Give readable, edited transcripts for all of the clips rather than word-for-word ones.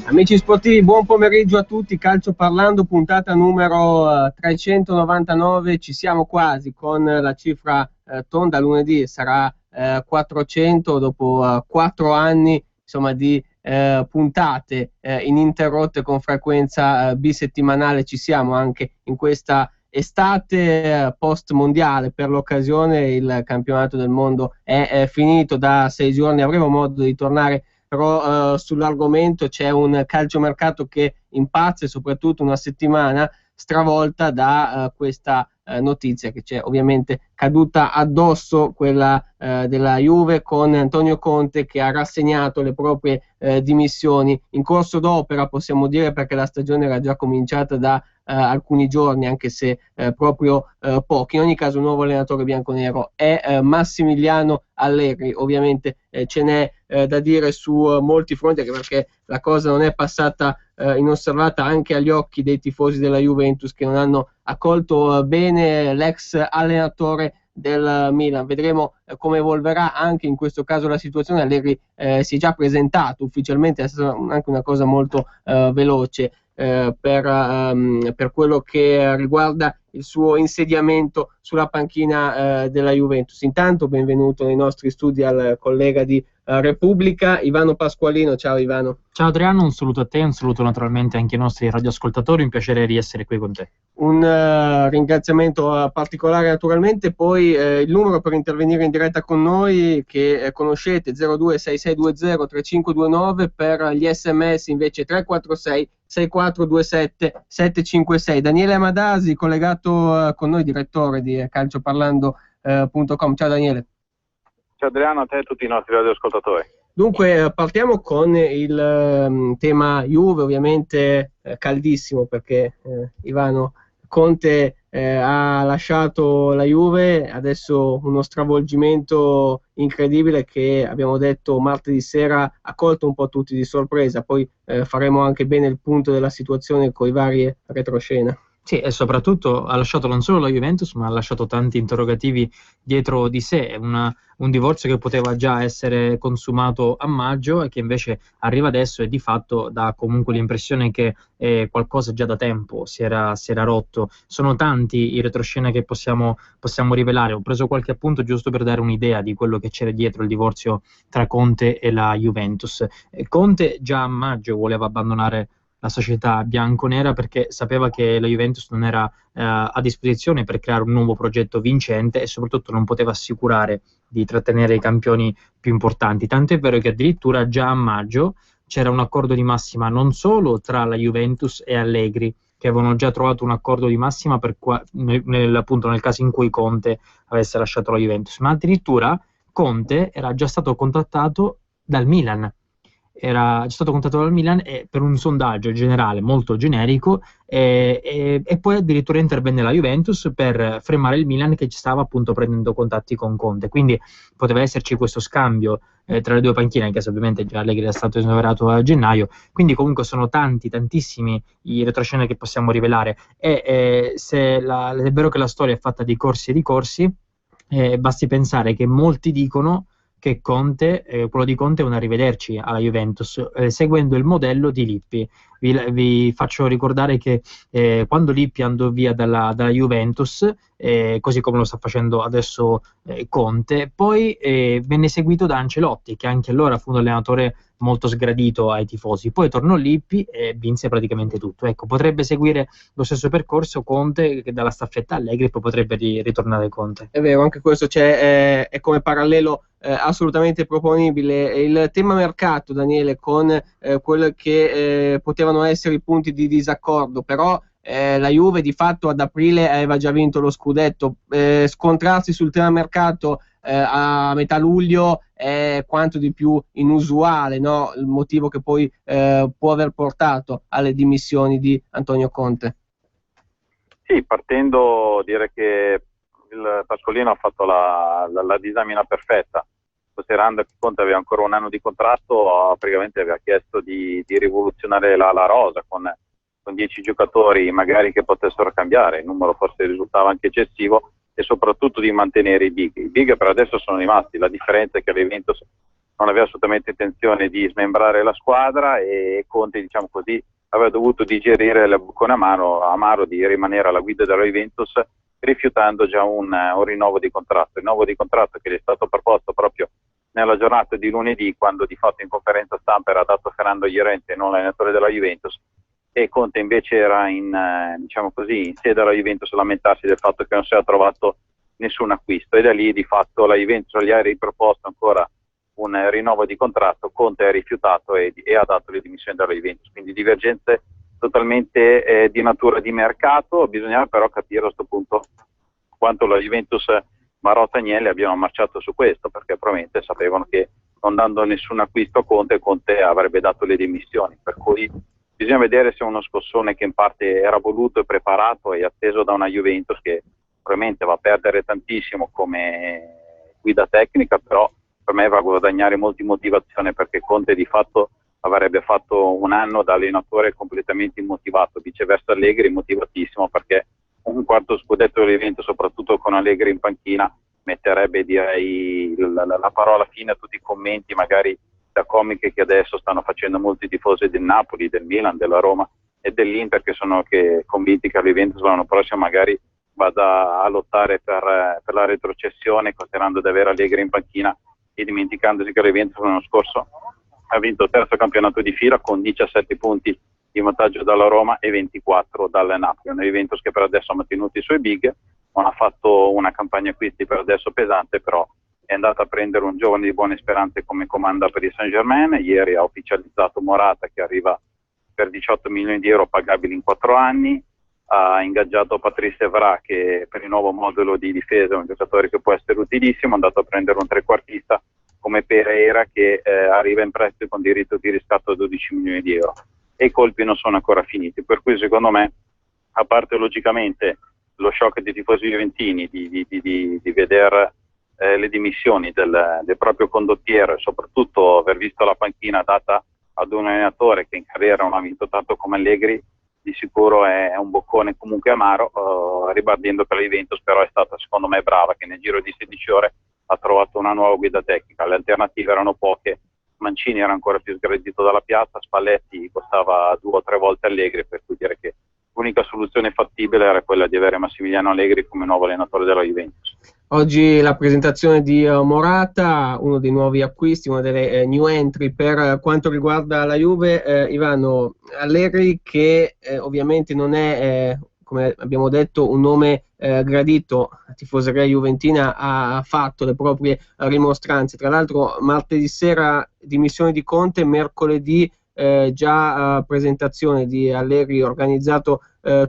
Amici sportivi, buon pomeriggio a tutti. Calcio parlando, puntata numero 399. Ci siamo quasi con la cifra tonda. Lunedì sarà 400 dopo 4 anni insomma di puntate ininterrotte con frequenza bisettimanale. Ci siamo anche in questa estate post mondiale. Per l'occasione il campionato del mondo è finito da 6 giorni. Avremo modo di tornare però sull'argomento. C'è un calciomercato che impazza e soprattutto una settimana stravolta da questa notizia che c'è ovviamente caduta addosso, quella della Juve, con Antonio Conte che ha rassegnato le proprie dimissioni in corso d'opera, possiamo dire, perché la stagione era già cominciata da alcuni giorni, anche se proprio pochi. In ogni caso il nuovo allenatore bianconero è Massimiliano Allegri. Ovviamente ce n'è da dire su molti fronti, anche perché la cosa non è passata inosservata anche agli occhi dei tifosi della Juventus, che non hanno accolto bene l'ex allenatore del Milan. Vedremo come evolverà anche in questo caso la situazione. Allegri si è già presentato ufficialmente, è stata anche una cosa molto veloce per quello che riguarda il suo insediamento sulla panchina della Juventus. Intanto benvenuto nei nostri studi al collega di Repubblica, Ivano Pasqualino. Ciao Ivano. Ciao Adriano, un saluto a te, un saluto naturalmente anche ai nostri radioascoltatori, un piacere di essere qui con te. Un ringraziamento particolare naturalmente, poi il numero per intervenire in diretta con noi che conoscete, 0266203529, per gli sms invece 346 6427 756. Daniele Amadasi collegato con noi, direttore di calcioparlando.com. Ciao Daniele. Ciao Adriano, a te e tutti i nostri radioascoltatori. Dunque partiamo con il tema Juve, ovviamente caldissimo, perché Ivano, Conte ha lasciato la Juve, adesso uno stravolgimento incredibile che abbiamo detto martedì sera ha colto un po' tutti di sorpresa. Poi faremo anche bene il punto della situazione con i vari retroscena. Sì, e soprattutto ha lasciato non solo la Juventus, ma ha lasciato tanti interrogativi dietro di sé. Un divorzio che poteva già essere consumato a maggio e che invece arriva adesso, e di fatto dà comunque l'impressione che qualcosa già da tempo si era rotto. Sono tanti i retroscena che possiamo rivelare. Ho preso qualche appunto giusto per dare un'idea di quello che c'era dietro il divorzio tra Conte e la Juventus. Conte già a maggio voleva abbandonare la società bianconera perché sapeva che la Juventus non era a disposizione per creare un nuovo progetto vincente e soprattutto non poteva assicurare di trattenere i campioni più importanti. Tanto è vero che addirittura già a maggio c'era un accordo di massima non solo tra la Juventus e Allegri, che avevano già trovato un accordo di massima appunto nel caso in cui Conte avesse lasciato la Juventus, ma addirittura Conte era già stato contattato dal Milan. Era stato contattato dal Milan per un sondaggio generale molto generico e poi addirittura intervenne la Juventus per fermare il Milan, che ci stava appunto prendendo contatti con Conte. Quindi poteva esserci questo scambio tra le due panchine, anche se ovviamente già Allegri era stato esonerato a gennaio. Quindi comunque sono tantissimi i retroscena che possiamo rivelare, e se è vero che la storia è fatta di corsi e ricorsi, basti pensare che molti dicono che quello di Conte è un arrivederci alla Juventus, seguendo il modello di Lippi. Vi faccio ricordare che quando Lippi andò via dalla Juventus, così come lo sta facendo adesso Conte, poi venne seguito da Ancelotti, che anche allora fu un allenatore molto sgradito ai tifosi. Poi tornò Lippi e vinse praticamente tutto. Ecco, potrebbe seguire lo stesso percorso Conte, che dalla staffetta Allegri poi potrebbe ritornare Conte. È vero, anche questo è come parallelo assolutamente proponibile. Il tema mercato, Daniele, con quello che potevano essere i punti di disaccordo, però la Juve di fatto ad aprile aveva già vinto lo scudetto. Scontrarsi sul tema mercato a metà luglio è quanto di più inusuale, no? Il motivo che poi può aver portato alle dimissioni di Antonio Conte. Sì, partendo, dire che il Pasqualino ha fatto la disamina perfetta, considerando che Conte aveva ancora un anno di contratto, praticamente aveva chiesto di rivoluzionare la rosa con 10 giocatori magari che potessero cambiare. Il numero forse risultava anche eccessivo, e soprattutto di mantenere i big. I big per adesso sono rimasti, la differenza è che la Juventus non aveva assolutamente intenzione di smembrare la squadra, e Conte, diciamo così, aveva dovuto digerire il boccone amaro di rimanere alla guida della Juventus, rifiutando già un rinnovo di contratto che gli è stato proposto proprio nella giornata di lunedì, quando di fatto in conferenza stampa era dato Fernando Llorente, non l'allenatore della Juventus, e Conte invece era diciamo così, in sede alla Juventus a lamentarsi del fatto che non si era trovato nessun acquisto, e da lì di fatto la Juventus gli ha riproposto ancora un rinnovo di contratto. Conte ha rifiutato e ha dato le dimissioni dalla Juventus, quindi divergenze totalmente di natura di mercato. Bisognava però capire a questo punto quanto la Juventus Marotta e Agnelli abbiano marciato su questo, perché probabilmente sapevano che non dando nessun acquisto a Conte avrebbe dato le dimissioni, per cui bisogna vedere se è uno scossone che in parte era voluto e preparato e atteso da una Juventus che probabilmente va a perdere tantissimo come guida tecnica, però per me va a guadagnare molti motivazione, perché Conte di fatto avrebbe fatto un anno da allenatore completamente immotivato, viceversa Allegri motivatissimo, perché un quarto scudetto dell'evento, soprattutto con Allegri in panchina, metterebbe, direi, la parola fine a tutti i commenti magari da comiche che adesso stanno facendo molti tifosi del Napoli, del Milan, della Roma e dell'Inter, che sono convinti che l'Juventus l'anno prossimo magari vada a lottare per la retrocessione, considerando di avere Allegri in panchina e dimenticandosi che l'Juventus l'anno scorso ha vinto il terzo campionato di fila con 17 punti di vantaggio dalla Roma e 24 dal Napoli. Una Juventus che per adesso ha mantenuto i suoi big, non ha fatto una campagna acquisti per adesso pesante, però è andata a prendere un giovane di buone speranze come comanda per il Saint-Germain. Ieri ha ufficializzato Morata, che arriva per 18 milioni di euro pagabili in 4 anni, ha ingaggiato Patrice Evra, che per il nuovo modulo di difesa è un giocatore che può essere utilissimo, è andato a prendere un trequartista come Pereira, che arriva in prestito con diritto di riscatto a 12 milioni di euro, e i colpi non sono ancora finiti, per cui secondo me, a parte logicamente lo shock dei tifosi juventini di vedere le dimissioni del proprio condottiero, e soprattutto aver visto la panchina data ad un allenatore che in carriera non ha vinto tanto come Allegri, di sicuro è un boccone comunque amaro, ribadendo che la Juventus però è stata secondo me brava, che nel giro di 16 ore ha trovato una nuova guida tecnica. Le alternative erano poche, Mancini era ancora più sgredito dalla piazza, Spalletti costava 2 o 3 volte Allegri, per cui dire che l'unica soluzione fattibile era quella di avere Massimiliano Allegri come nuovo allenatore della Juventus. Oggi la presentazione di Morata, uno dei nuovi acquisti, una delle new entry per quanto riguarda la Juve. Ivano, Allegri che ovviamente non è, come abbiamo detto, un nome gradito, la tifoseria juventina ha fatto le proprie rimostranze. Tra l'altro martedì sera dimissioni di Conte, mercoledì già presentazione di Allegri, organizzato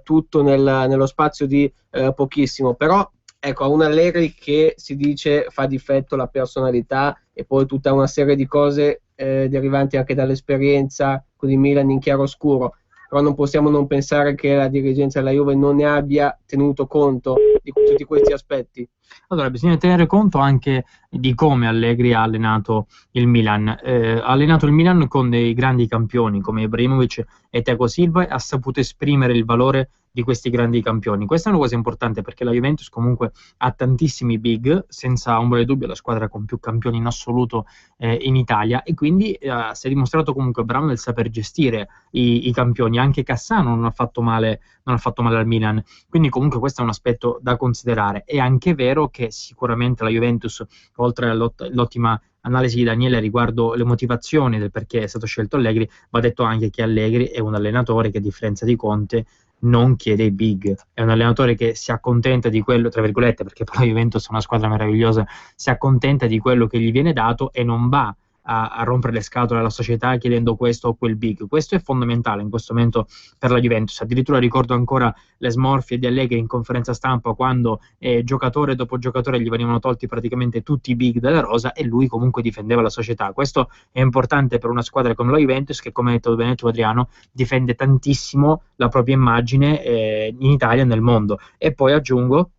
tutto nello spazio di pochissimo, però ecco, a un Allegri che si dice fa difetto la personalità e poi tutta una serie di cose derivanti anche dall'esperienza con il Milan in chiaroscuro, però non possiamo non pensare che la dirigenza della Juve non ne abbia tenuto conto di tutti questi aspetti. Allora, bisogna tenere conto anche di come Allegri ha allenato il Milan. Ha allenato il Milan con dei grandi campioni come Ibrahimovic e Thiago Silva, e ha saputo esprimere il valore di questi grandi campioni. Questa è una cosa importante, perché la Juventus comunque ha tantissimi big, senza ombra di dubbio la squadra con più campioni in assoluto in Italia, e quindi si è dimostrato comunque bravo nel saper gestire i campioni. Anche Cassano non ha fatto male al Milan, quindi comunque questo è un aspetto da considerare. È anche vero che sicuramente la Juventus, oltre all'ottima analisi di Daniele riguardo le motivazioni del perché è stato scelto Allegri, va detto anche che Allegri è un allenatore che, a differenza di Conte, non chiede i big, è un allenatore che si accontenta di quello, tra virgolette, perché poi la Juventus è una squadra meravigliosa, si accontenta di quello che gli viene dato e non va a rompere le scatole alla società chiedendo questo o quel big. Questo è fondamentale in questo momento per la Juventus. Addirittura ricordo ancora le smorfie di Allegri in conferenza stampa, quando giocatore dopo giocatore gli venivano tolti praticamente tutti i big della rosa, e lui comunque difendeva la società. Questo è importante per una squadra come la Juventus, che, come hai detto bene tu Adriano, difende tantissimo la propria immagine in Italia e nel mondo. E poi aggiungo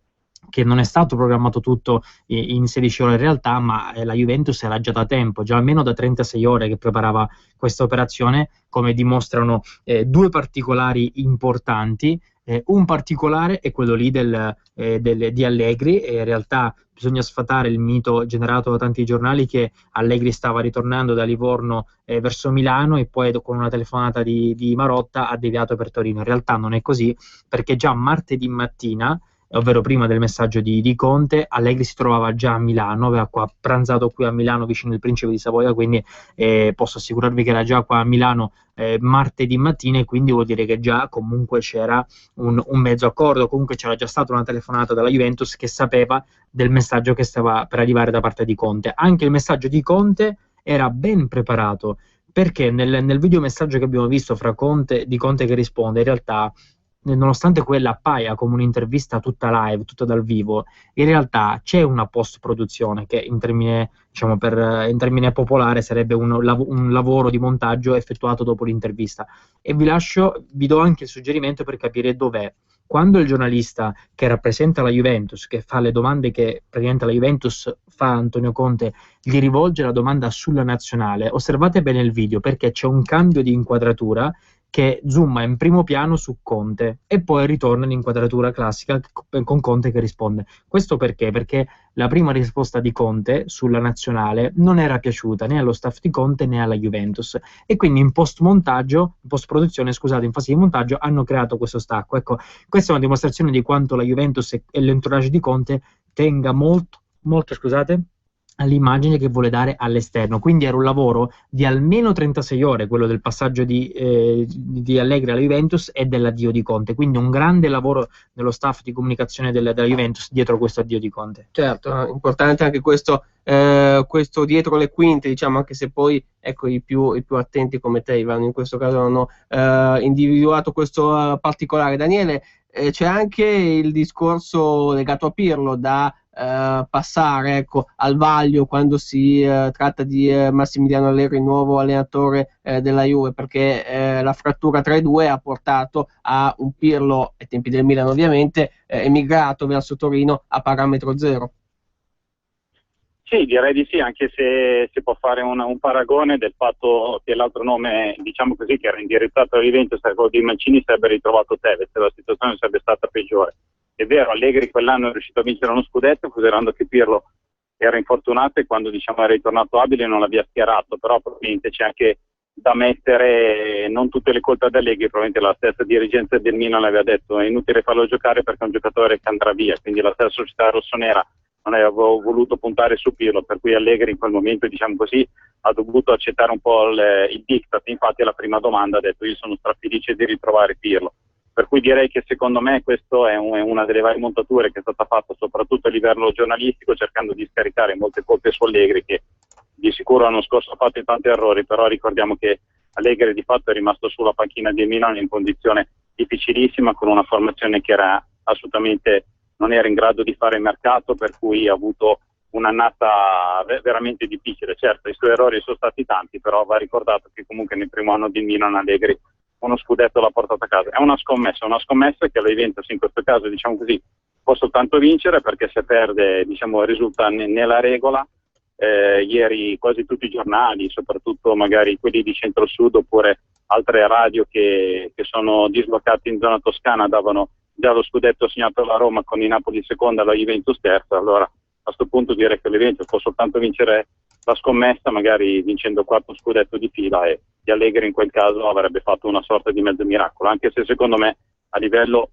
che non è stato programmato tutto in 16 ore in realtà, ma la Juventus era già da tempo, già almeno da 36 ore che preparava questa operazione, come dimostrano 2 particolari importanti. Un particolare è quello lì di Allegri, e in realtà bisogna sfatare il mito generato da tanti giornali che Allegri stava ritornando da Livorno verso Milano e poi con una telefonata di Marotta ha deviato per Torino. In realtà non è così, perché già martedì mattina, ovvero prima del messaggio di Conte, Allegri si trovava già a Milano, aveva pranzato qui a Milano vicino al Principe di Savoia, quindi posso assicurarvi che era già qua a Milano martedì mattina, e quindi vuol dire che già comunque c'era un mezzo accordo, comunque c'era già stata una telefonata dalla Juventus che sapeva del messaggio che stava per arrivare da parte di Conte. Anche il messaggio di Conte era ben preparato, perché nel videomessaggio che abbiamo visto di Conte che risponde, in realtà, nonostante quella appaia come un'intervista tutta live, tutta dal vivo, in realtà c'è una post-produzione che in termine, diciamo, in termine popolare sarebbe un lavoro di montaggio effettuato dopo l'intervista. E vi do anche il suggerimento per capire dov'è. Quando il giornalista che rappresenta la Juventus, che fa le domande che praticamente la Juventus fa a Antonio Conte, gli rivolge la domanda sulla nazionale, osservate bene il video, perché c'è un cambio di inquadratura che zooma in primo piano su Conte e poi ritorna in inquadratura classica con Conte che risponde. Questo perché? Perché la prima risposta di Conte sulla nazionale non era piaciuta né allo staff di Conte né alla Juventus, e quindi in post-produzione, scusate, in fase di montaggio hanno creato questo stacco. Ecco, questa è una dimostrazione di quanto la Juventus e l'entourage di Conte tenga molto, scusate, all'immagine che vuole dare all'esterno. Quindi era un lavoro di almeno 36 ore, quello del passaggio di Allegri alla Juventus e dell'addio di Conte, quindi un grande lavoro dello staff di comunicazione della Juventus dietro questo addio di Conte. Certo, importante anche questo dietro le quinte, diciamo, anche se poi, ecco, i più attenti come te, Ivan, in questo caso hanno individuato questo particolare. Daniele, c'è anche il discorso legato a Pirlo da passare, ecco, al vaglio quando si tratta di Massimiliano Allegri, nuovo allenatore della Juve, perché la frattura tra i due ha portato a un Pirlo, ai tempi del Milan ovviamente, emigrato verso Torino a parametro zero. Sì, direi di sì, anche se si può fare un paragone del fatto che l'altro nome, diciamo così, che era indirizzato alla Juventus, quello di Mancini, sarebbe ritrovato Tevez, la situazione sarebbe stata peggiore. È vero, Allegri quell'anno è riuscito a vincere uno scudetto, considerando che Pirlo era infortunato e quando, diciamo, era ritornato abile non l'aveva schierato, però probabilmente c'è anche da mettere non tutte le colpe ad Allegri. Probabilmente la stessa dirigenza del Milan aveva detto è inutile farlo giocare perché è un giocatore che andrà via, quindi la stessa società rossonera non aveva voluto puntare su Pirlo, per cui Allegri in quel momento, diciamo così, ha dovuto accettare un po' il diktat. Infatti alla prima domanda ha detto io sono strafelice di ritrovare Pirlo. Per cui direi che secondo me questo è una delle varie montature che è stata fatta soprattutto a livello giornalistico, cercando di scaricare molte colpe su Allegri, che di sicuro l'anno scorso ha fatto tanti errori, però ricordiamo che Allegri di fatto è rimasto sulla panchina di Milan in condizione difficilissima, con una formazione che era assolutamente non era in grado di fare mercato, per cui ha avuto un'annata veramente difficile. Certo, i suoi errori sono stati tanti, però va ricordato che comunque nel primo anno di Milan Allegri uno scudetto l'ha portato a casa. È una scommessa che la Juventus in questo caso, diciamo così, può soltanto vincere, perché se perde, diciamo, risulta nella regola. Ieri quasi tutti i giornali, soprattutto magari quelli di centro-sud oppure altre radio che sono dislocati in zona toscana, davano già lo scudetto assegnato alla Roma con il Napoli seconda, la Juventus terza. Allora a questo punto direi che la Juventus può soltanto vincere la scommessa, magari vincendo 4 scudetto di fila, e di Allegri in quel caso avrebbe fatto una sorta di mezzo miracolo, anche se secondo me a livello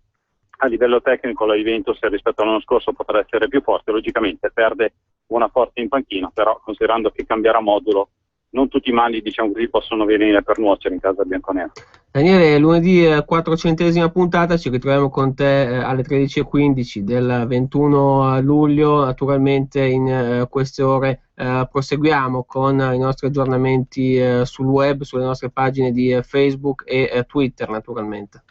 tecnico la Juventus rispetto all'anno scorso potrà essere più forte. Logicamente perde una forte in panchina, però considerando che cambierà modulo, non tutti i mali, diciamo così, possono venire per nuocere in casa bianconera. Daniele, lunedì 400esima puntata, ci ritroviamo con te alle 13:15 del 21 luglio, naturalmente in queste ore proseguiamo con i nostri aggiornamenti sul web, sulle nostre pagine di Facebook e Twitter naturalmente.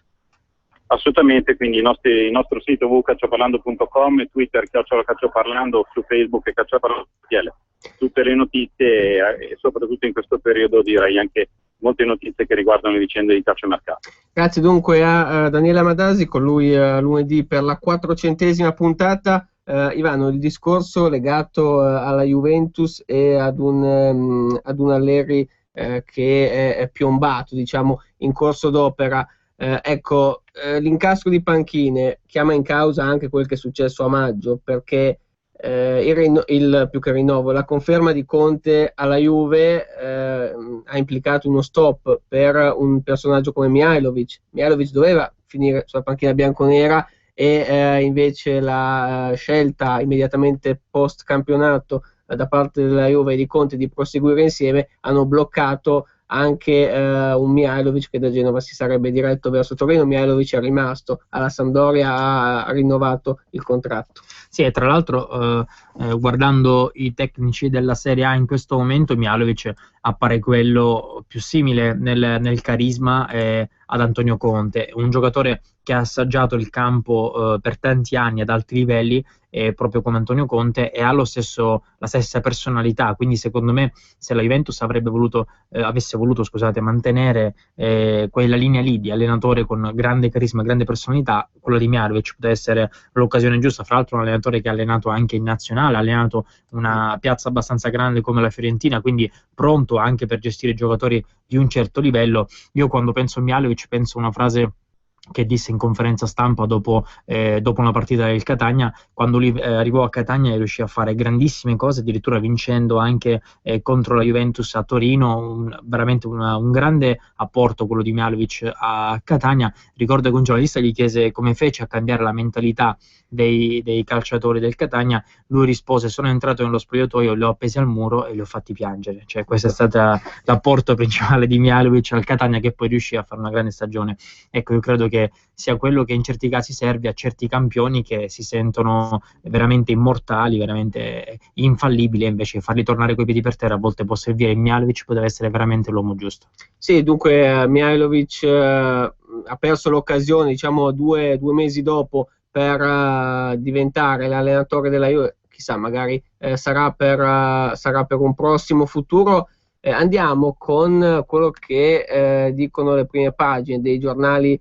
Assolutamente, quindi il nostro sito www.calcioparlando.com e Twitter @calcioparlando, su Facebook e calcioparlando. Tutte le notizie e soprattutto in questo periodo direi anche molte notizie che riguardano le vicende di calciomercato. Grazie dunque a Daniele Amadasi, con lui lunedì per la 400esima puntata. Ivano, il discorso legato alla Juventus e ad un Allegri che è piombato, diciamo, in corso d'opera. L'incastro di panchine chiama in causa anche quel che è successo a maggio, perché più che rinnovo, la conferma di Conte alla Juve ha implicato uno stop per un personaggio come Mihajlovic. Mihajlovic doveva finire sulla panchina bianconera e invece la scelta immediatamente post campionato da parte della Juve e di Conte di proseguire insieme hanno bloccato anche un Mihajlovic che da Genova si sarebbe diretto verso Torino. Mihajlovic è rimasto alla Sampdoria, ha rinnovato il contratto. Sì, e tra l'altro guardando i tecnici della Serie A in questo momento, Mihajlovic appare quello più simile nel carisma ad Antonio Conte, un giocatore che ha assaggiato il campo per tanti anni ad alti livelli, proprio come Antonio Conte, e ha la stessa personalità. Quindi secondo me, se la Juventus avesse voluto mantenere quella linea lì di allenatore con grande carisma e grande personalità, quello di Mihajlovic poteva essere l'occasione giusta. Fra l'altro un allenatore che ha allenato anche in nazionale, ha allenato una piazza abbastanza grande come la Fiorentina, quindi pronto anche per gestire giocatori di un certo livello. Io quando penso a Mihajlovic penso a una frase che disse in conferenza stampa dopo una partita del Catania, quando lui arrivò a Catania e riuscì a fare grandissime cose, addirittura vincendo anche contro la Juventus a Torino, veramente un grande apporto quello di Mihajlovic a Catania. Ricordo che un giornalista gli chiese come fece a cambiare la mentalità dei calciatori del Catania. Lui rispose: sono entrato nello spogliatoio, li ho appesi al muro e li ho fatti piangere. Cioè, questo è stato l'apporto principale di Mihajlovic al Catania, che poi riuscì a fare una grande stagione. Ecco, io credo che sia quello che in certi casi serve a certi campioni che si sentono veramente immortali, veramente infallibili, e invece farli tornare coi piedi per terra a volte può servire. Mihajlovic poteva essere veramente l'uomo giusto. Sì, dunque Mihajlovic ha perso l'occasione, diciamo, due mesi dopo per diventare l'allenatore della Juve. Chissà, magari sarà per un prossimo futuro. Andiamo con quello che dicono le prime pagine dei giornali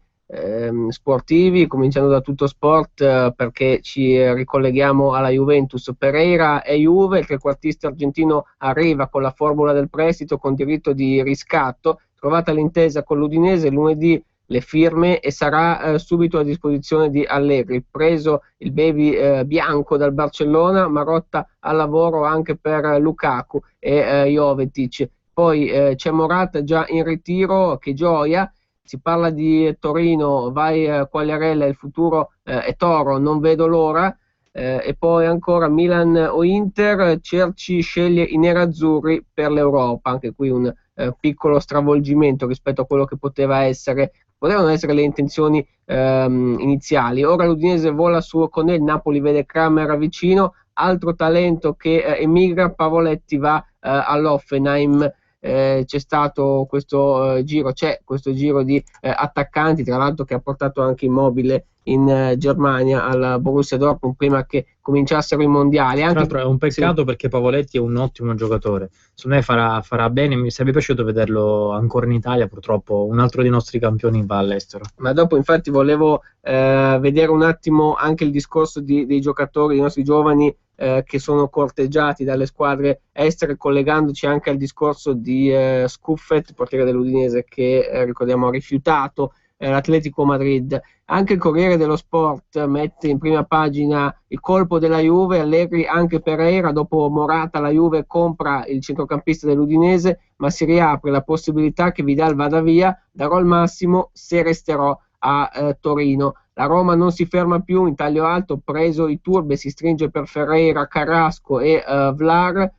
sportivi, cominciando da Tutto Sport, perché ci ricolleghiamo alla Juventus. Pereira e Juve, il trequartista argentino arriva con la formula del prestito con diritto di riscatto, trovata l'intesa con l'Udinese lunedì le firme e sarà subito a disposizione di Allegri. Preso il baby bianco dal Barcellona, Marotta al lavoro anche per Lukaku e Jovetic. Poi c'è Morata già in ritiro, che gioia. Si parla di Torino, vai Quagliarella, il futuro è Toro, non vedo l'ora. E poi ancora Milan o Inter, Cerci sceglie i nerazzurri per l'Europa. Anche qui un piccolo stravolgimento rispetto a quello che potevano essere le intenzioni iniziali. Ora l'Udinese vola su Oconè, il Napoli vede Kramer vicino, altro talento che emigra, Pavoletti va all'Hoffenheim. C'è stato c'è questo giro di attaccanti, tra l'altro, che ha portato anche Immobile in Germania al Borussia Dortmund prima che cominciassero i mondiali. Tra l'altro è un peccato, perché Pavoletti è un ottimo giocatore, secondo me farà bene, mi sarebbe piaciuto vederlo ancora in Italia. Purtroppo un altro dei nostri campioni va all'estero. Ma dopo, infatti, volevo vedere un attimo anche il discorso dei giocatori, dei nostri giovani che sono corteggiati dalle squadre estere, collegandoci anche al discorso di Scuffet, portiere dell'Udinese, che ricordiamo ha rifiutato l'Atletico Madrid. Anche il Corriere dello Sport mette in prima pagina il colpo della Juve, Allegri anche Pereira, dopo Morata la Juve compra il centrocampista dell'Udinese, ma si riapre la possibilità che Vidal vada via, darò il massimo se resterò a Torino. La Roma non si ferma più, in taglio alto, preso Iturbe, si stringe per Ferreira, Carrasco e Vlar.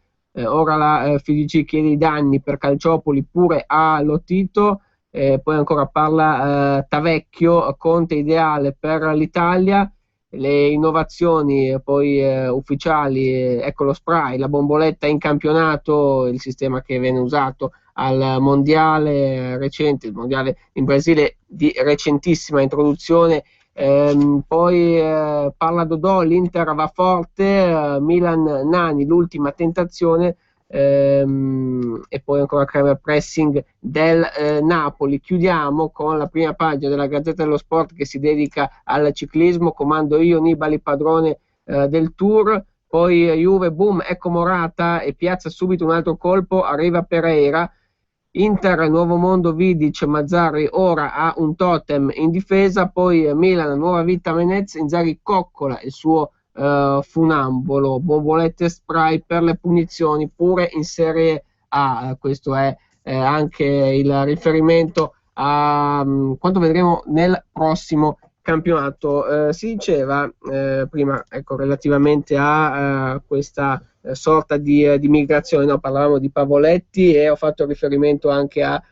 Ora la FIGC chiede i danni per Calciopoli pure a Lotito. Poi ancora parla Tavecchio, Conte ideale per l'Italia. Le innovazioni poi ufficiali, ecco lo spray, la bomboletta in campionato, il sistema che viene usato al mondiale recente, il mondiale in Brasile di recentissima introduzione. Poi parla Dodò, l'Inter va forte, Milan Nani, l'ultima tentazione. E poi ancora Kramer, pressing del Napoli. Chiudiamo con la prima pagina della Gazzetta dello Sport, che si dedica al ciclismo. Comando io, Nibali padrone del Tour. Poi Juve, boom, ecco Morata e piazza subito un altro colpo, arriva Pereira. Inter, Nuovo Mondo, Vidic, Mazzarri ora ha un totem in difesa. Poi Milan, nuova vita Menez, Inzaghi coccola il suo funambolo, bombolette spray per le punizioni pure in Serie A. Questo è anche il riferimento a quanto vedremo nel prossimo campionato. Si diceva prima, ecco, relativamente a questa sorta di migrazione, no? Parlavamo di Pavoletti e ho fatto riferimento anche a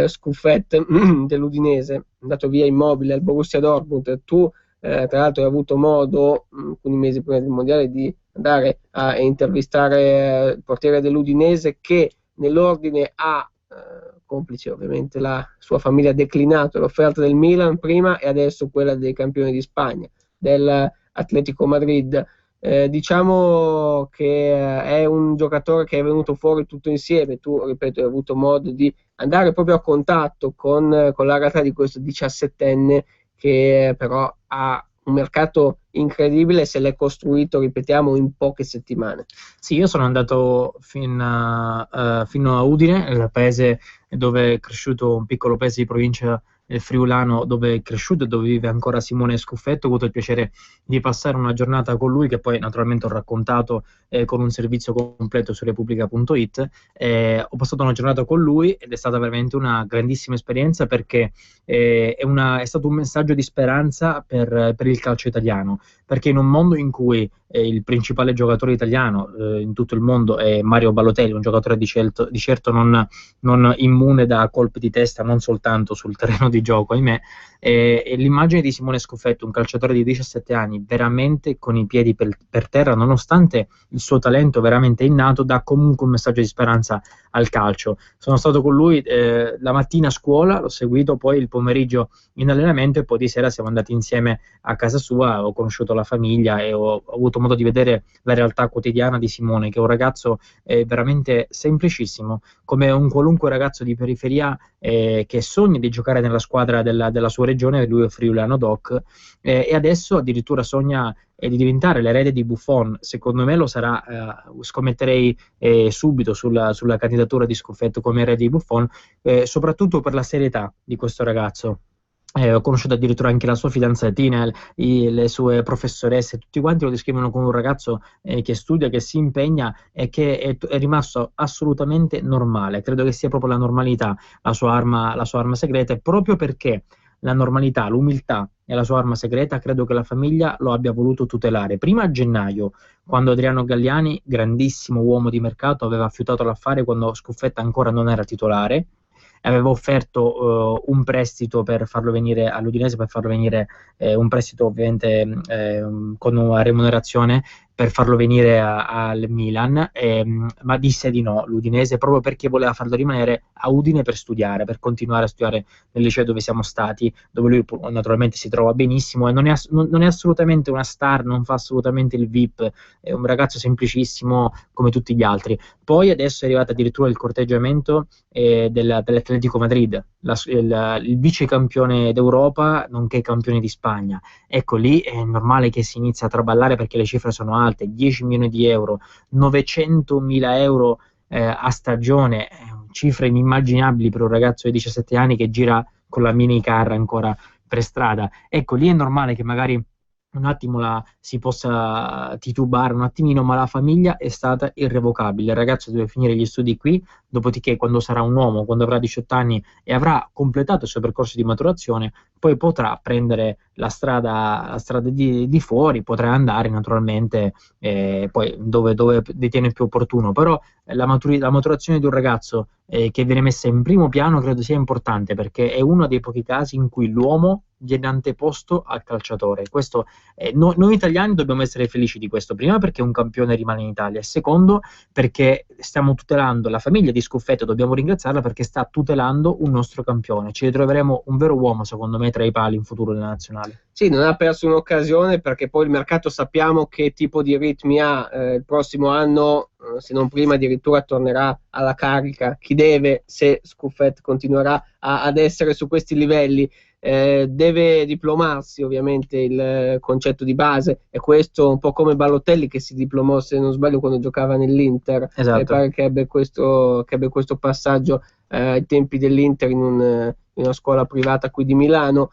Scuffet dell'Udinese, andato via Immobile al Borussia Dortmund. Tu tra l'altro hai avuto modo alcuni mesi prima del mondiale di andare a intervistare il portiere dell'Udinese, che nell'ordine ha, complice ovviamente la sua famiglia, declinato l'offerta del Milan prima e adesso quella dei campioni di Spagna, dell'Atletico Madrid. Diciamo che è un giocatore che è venuto fuori tutto insieme. Tu, ripeto, hai avuto modo di andare proprio a contatto con la realtà di questo 17enne che però ha un mercato incredibile, se l'è costruito, ripetiamo, in poche settimane. Sì, io sono andato fino a Udine, il paese dove è cresciuto, un piccolo paese di provincia friulano dove è cresciuto e dove vive ancora Simone Scuffetto. Ho avuto il piacere di passare una giornata con lui, che poi naturalmente ho raccontato con un servizio completo su Repubblica.it. Ho passato una giornata con lui ed è stata veramente una grandissima esperienza, perché è stato un messaggio di speranza per il calcio italiano, perché in un mondo in cui il principale giocatore italiano in tutto il mondo è Mario Balotelli, un giocatore di certo non immune da colpi di testa, non soltanto sul terreno di gioco, ahimè, e l'immagine di Simone Scuffetto, un calciatore di 17 anni, veramente con i piedi per terra, nonostante il suo talento veramente innato, dà comunque un messaggio di speranza al calcio. Sono stato con lui la mattina a scuola, l'ho seguito poi il pomeriggio in allenamento e poi di sera siamo andati insieme a casa sua, ho conosciuto la famiglia e ho avuto modo di vedere la realtà quotidiana di Simone, che è un ragazzo veramente semplicissimo, come un qualunque ragazzo di periferia che sogna di giocare nella squadra della sua regione. Lui è friulano doc, e adesso addirittura sogna di diventare l'erede di Buffon. Secondo me lo sarà. Scommetterei subito sulla candidatura di Scuffetto come erede di Buffon, soprattutto per la serietà di questo ragazzo. Ho conosciuto addirittura anche la sua fidanzatina, le sue professoresse, tutti quanti lo descrivono come un ragazzo che studia, che si impegna e che è rimasto assolutamente normale. Credo che sia proprio la normalità la sua arma segreta, e proprio perché la normalità, l'umiltà è la sua arma segreta, credo che la famiglia lo abbia voluto tutelare. Prima a gennaio, quando Adriano Galliani, grandissimo uomo di mercato, aveva affiutato l'affare quando Scuffetta ancora non era titolare, aveva offerto un prestito per farlo venire all'Udinese, per farlo venire un prestito ovviamente con una remunerazione per farlo venire al Milan, ma disse di no l'Udinese, proprio perché voleva farlo rimanere a Udine per studiare, per continuare a studiare nel liceo dove siamo stati, dove lui naturalmente si trova benissimo e non è assolutamente una star, non fa assolutamente il VIP, è un ragazzo semplicissimo come tutti gli altri. Poi adesso è arrivato addirittura il corteggiamento dell'Atletico Madrid, il vice campione d'Europa nonché campione di Spagna. Ecco, lì è normale che si inizi a traballare, perché le cifre sono alte: 10 milioni di euro, 900.000 euro a stagione, cifre inimmaginabili per un ragazzo di 17 anni che gira con la minicar ancora per strada. Ecco, lì è normale che magari un attimo si possa titubare un attimino, ma la famiglia è stata irrevocabile. Il ragazzo deve finire gli studi qui, dopodiché quando sarà un uomo, quando avrà 18 anni e avrà completato il suo percorso di maturazione, poi potrà prendere la strada di fuori, potrà andare naturalmente poi dove ritiene più opportuno. Però la maturazione di un ragazzo che viene messa in primo piano credo sia importante, perché è uno dei pochi casi in cui l'uomo viene anteposto al calciatore. Questo noi italiani dobbiamo essere felici di questo, prima perché un campione rimane in Italia, e secondo perché stiamo tutelando la famiglia di Scuffetto, dobbiamo ringraziarla perché sta tutelando un nostro campione. Ci ritroveremo un vero uomo, secondo me, tra i pali in futuro della nazionale. Sì, non ha perso un'occasione, perché poi il mercato sappiamo che tipo di ritmi ha. Il prossimo anno, se non prima, addirittura tornerà alla carica chi deve, se Scuffetto continuerà ad essere su questi livelli. Deve diplomarsi ovviamente il concetto di base, e questo un po' come Balotelli, che si diplomò, se non sbaglio, quando giocava nell'Inter. Esatto. Pare che ebbe questo passaggio ai tempi dell'Inter in una scuola privata qui di Milano.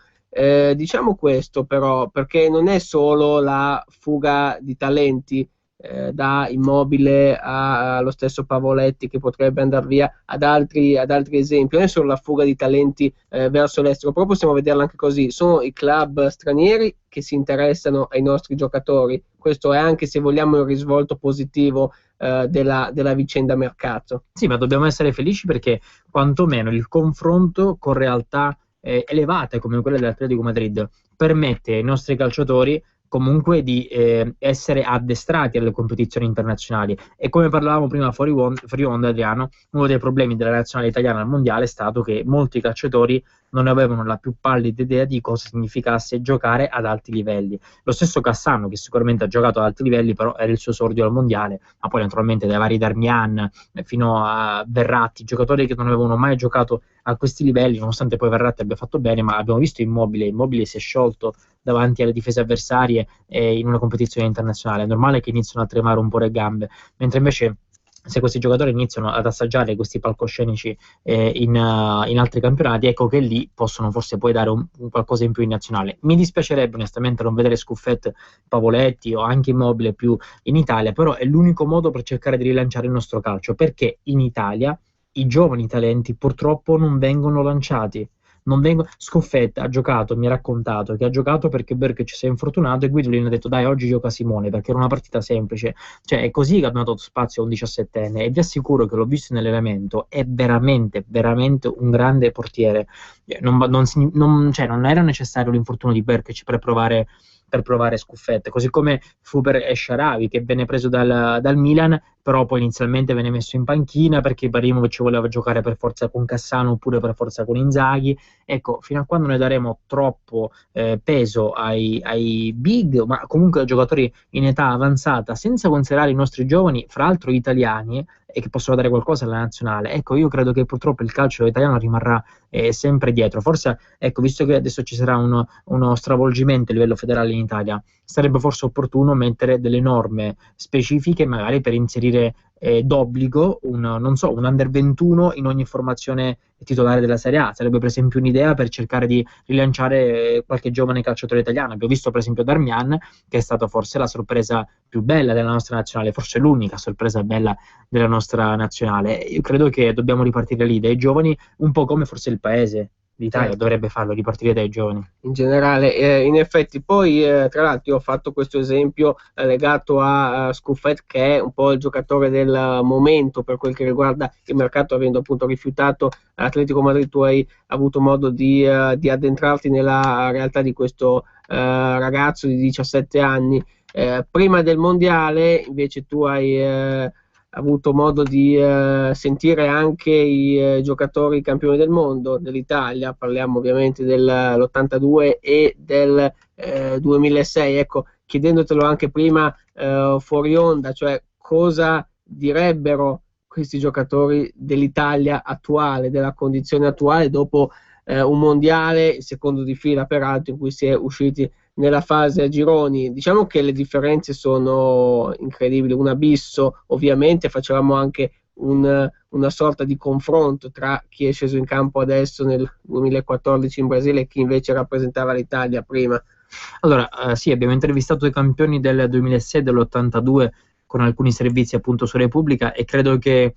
Diciamo questo però, perché non è solo la fuga di talenti, da Immobile allo stesso Pavoletti che potrebbe andare via, ad altri esempi, non è solo la fuga di talenti verso l'estero, però possiamo vederla anche così, sono i club stranieri che si interessano ai nostri giocatori, questo è anche, se vogliamo, il risvolto positivo della vicenda mercato. Sì, ma dobbiamo essere felici perché quantomeno il confronto con realtà elevate come quelle dell'Atletico Madrid permette ai nostri calciatori comunque di essere addestrati alle competizioni internazionali. E come parlavamo prima fuori onda, Adriano, uno dei problemi della nazionale italiana al mondiale è stato che molti calciatori non avevano la più pallida idea di cosa significasse giocare ad alti livelli. Lo stesso Cassano, che sicuramente ha giocato ad alti livelli, però era il suo esordio al mondiale, ma poi naturalmente dai vari Darmian fino a Verratti, giocatori che non avevano mai giocato a questi livelli, nonostante poi Verratti abbia fatto bene, ma abbiamo visto Immobile si è sciolto davanti alle difese avversarie in una competizione internazionale. È normale che iniziano a tremare un po' le gambe, mentre invece se questi giocatori iniziano ad assaggiare questi palcoscenici in altri campionati, ecco che lì possono forse poi dare un qualcosa in più in nazionale. Mi dispiacerebbe onestamente non vedere Scuffet, Pavoletti o anche Immobile più in Italia, però è l'unico modo per cercare di rilanciare il nostro calcio, perché in Italia i giovani talenti purtroppo non vengono lanciati. Scoffetta ha giocato, mi ha raccontato che ha giocato perché Berk ci si è infortunato e Guidolin ha detto dai oggi gioca Simone perché era una partita semplice, cioè è così che ha dato spazio a un 17enne e vi assicuro che l'ho visto in allenamento, è veramente veramente un grande portiere, non era necessario l'infortunio di Berk per provare Scuffetta, così come fu per Esharawi che venne preso dal Milan, però poi inizialmente venne messo in panchina perché Ibrahimovic voleva giocare per forza con Cassano oppure per forza con Inzaghi. Ecco, fino a quando noi daremo troppo peso ai big, ma comunque ai giocatori in età avanzata, senza considerare i nostri giovani, fra l'altro italiani, e che possono dare qualcosa alla nazionale, ecco, io credo che purtroppo il calcio italiano rimarrà sempre dietro. Forse, ecco, visto che adesso ci sarà uno stravolgimento a livello federale in Italia, sarebbe forse opportuno mettere delle norme specifiche, magari per inserire d'obbligo un under 21 in ogni formazione titolare della Serie A. Sarebbe per esempio un'idea per cercare di rilanciare qualche giovane calciatore italiano. Abbiamo visto per esempio Darmian, che è stata forse la sorpresa più bella della nostra nazionale, forse l'unica sorpresa bella della nostra nazionale. Io credo che dobbiamo ripartire lì dai giovani, un po' come forse il paese. L'Italia dovrebbe farlo, ripartire dai giovani. In generale, in effetti, poi tra l'altro io ho fatto questo esempio legato a Scuffet, che è un po' il giocatore del momento per quel che riguarda il mercato, avendo appunto rifiutato l'Atletico Madrid. Tu hai avuto modo di addentrarti nella realtà di questo ragazzo di 17 anni. Prima del mondiale invece tu hai avuto modo di sentire anche i giocatori campioni del mondo dell'Italia, parliamo ovviamente dell'82 e del 2006, ecco, chiedendotelo anche prima fuori onda, cioè cosa direbbero questi giocatori dell'Italia attuale, della condizione attuale dopo un mondiale, il secondo di fila peraltro, in cui si è usciti nella fase a gironi. Diciamo che le differenze sono incredibili, un abisso. Ovviamente facevamo anche una sorta di confronto tra chi è sceso in campo adesso nel 2014 in Brasile e chi invece rappresentava l'Italia prima. Allora, sì, abbiamo intervistato i campioni del 2006 e dell'82 con alcuni servizi appunto su Repubblica e credo che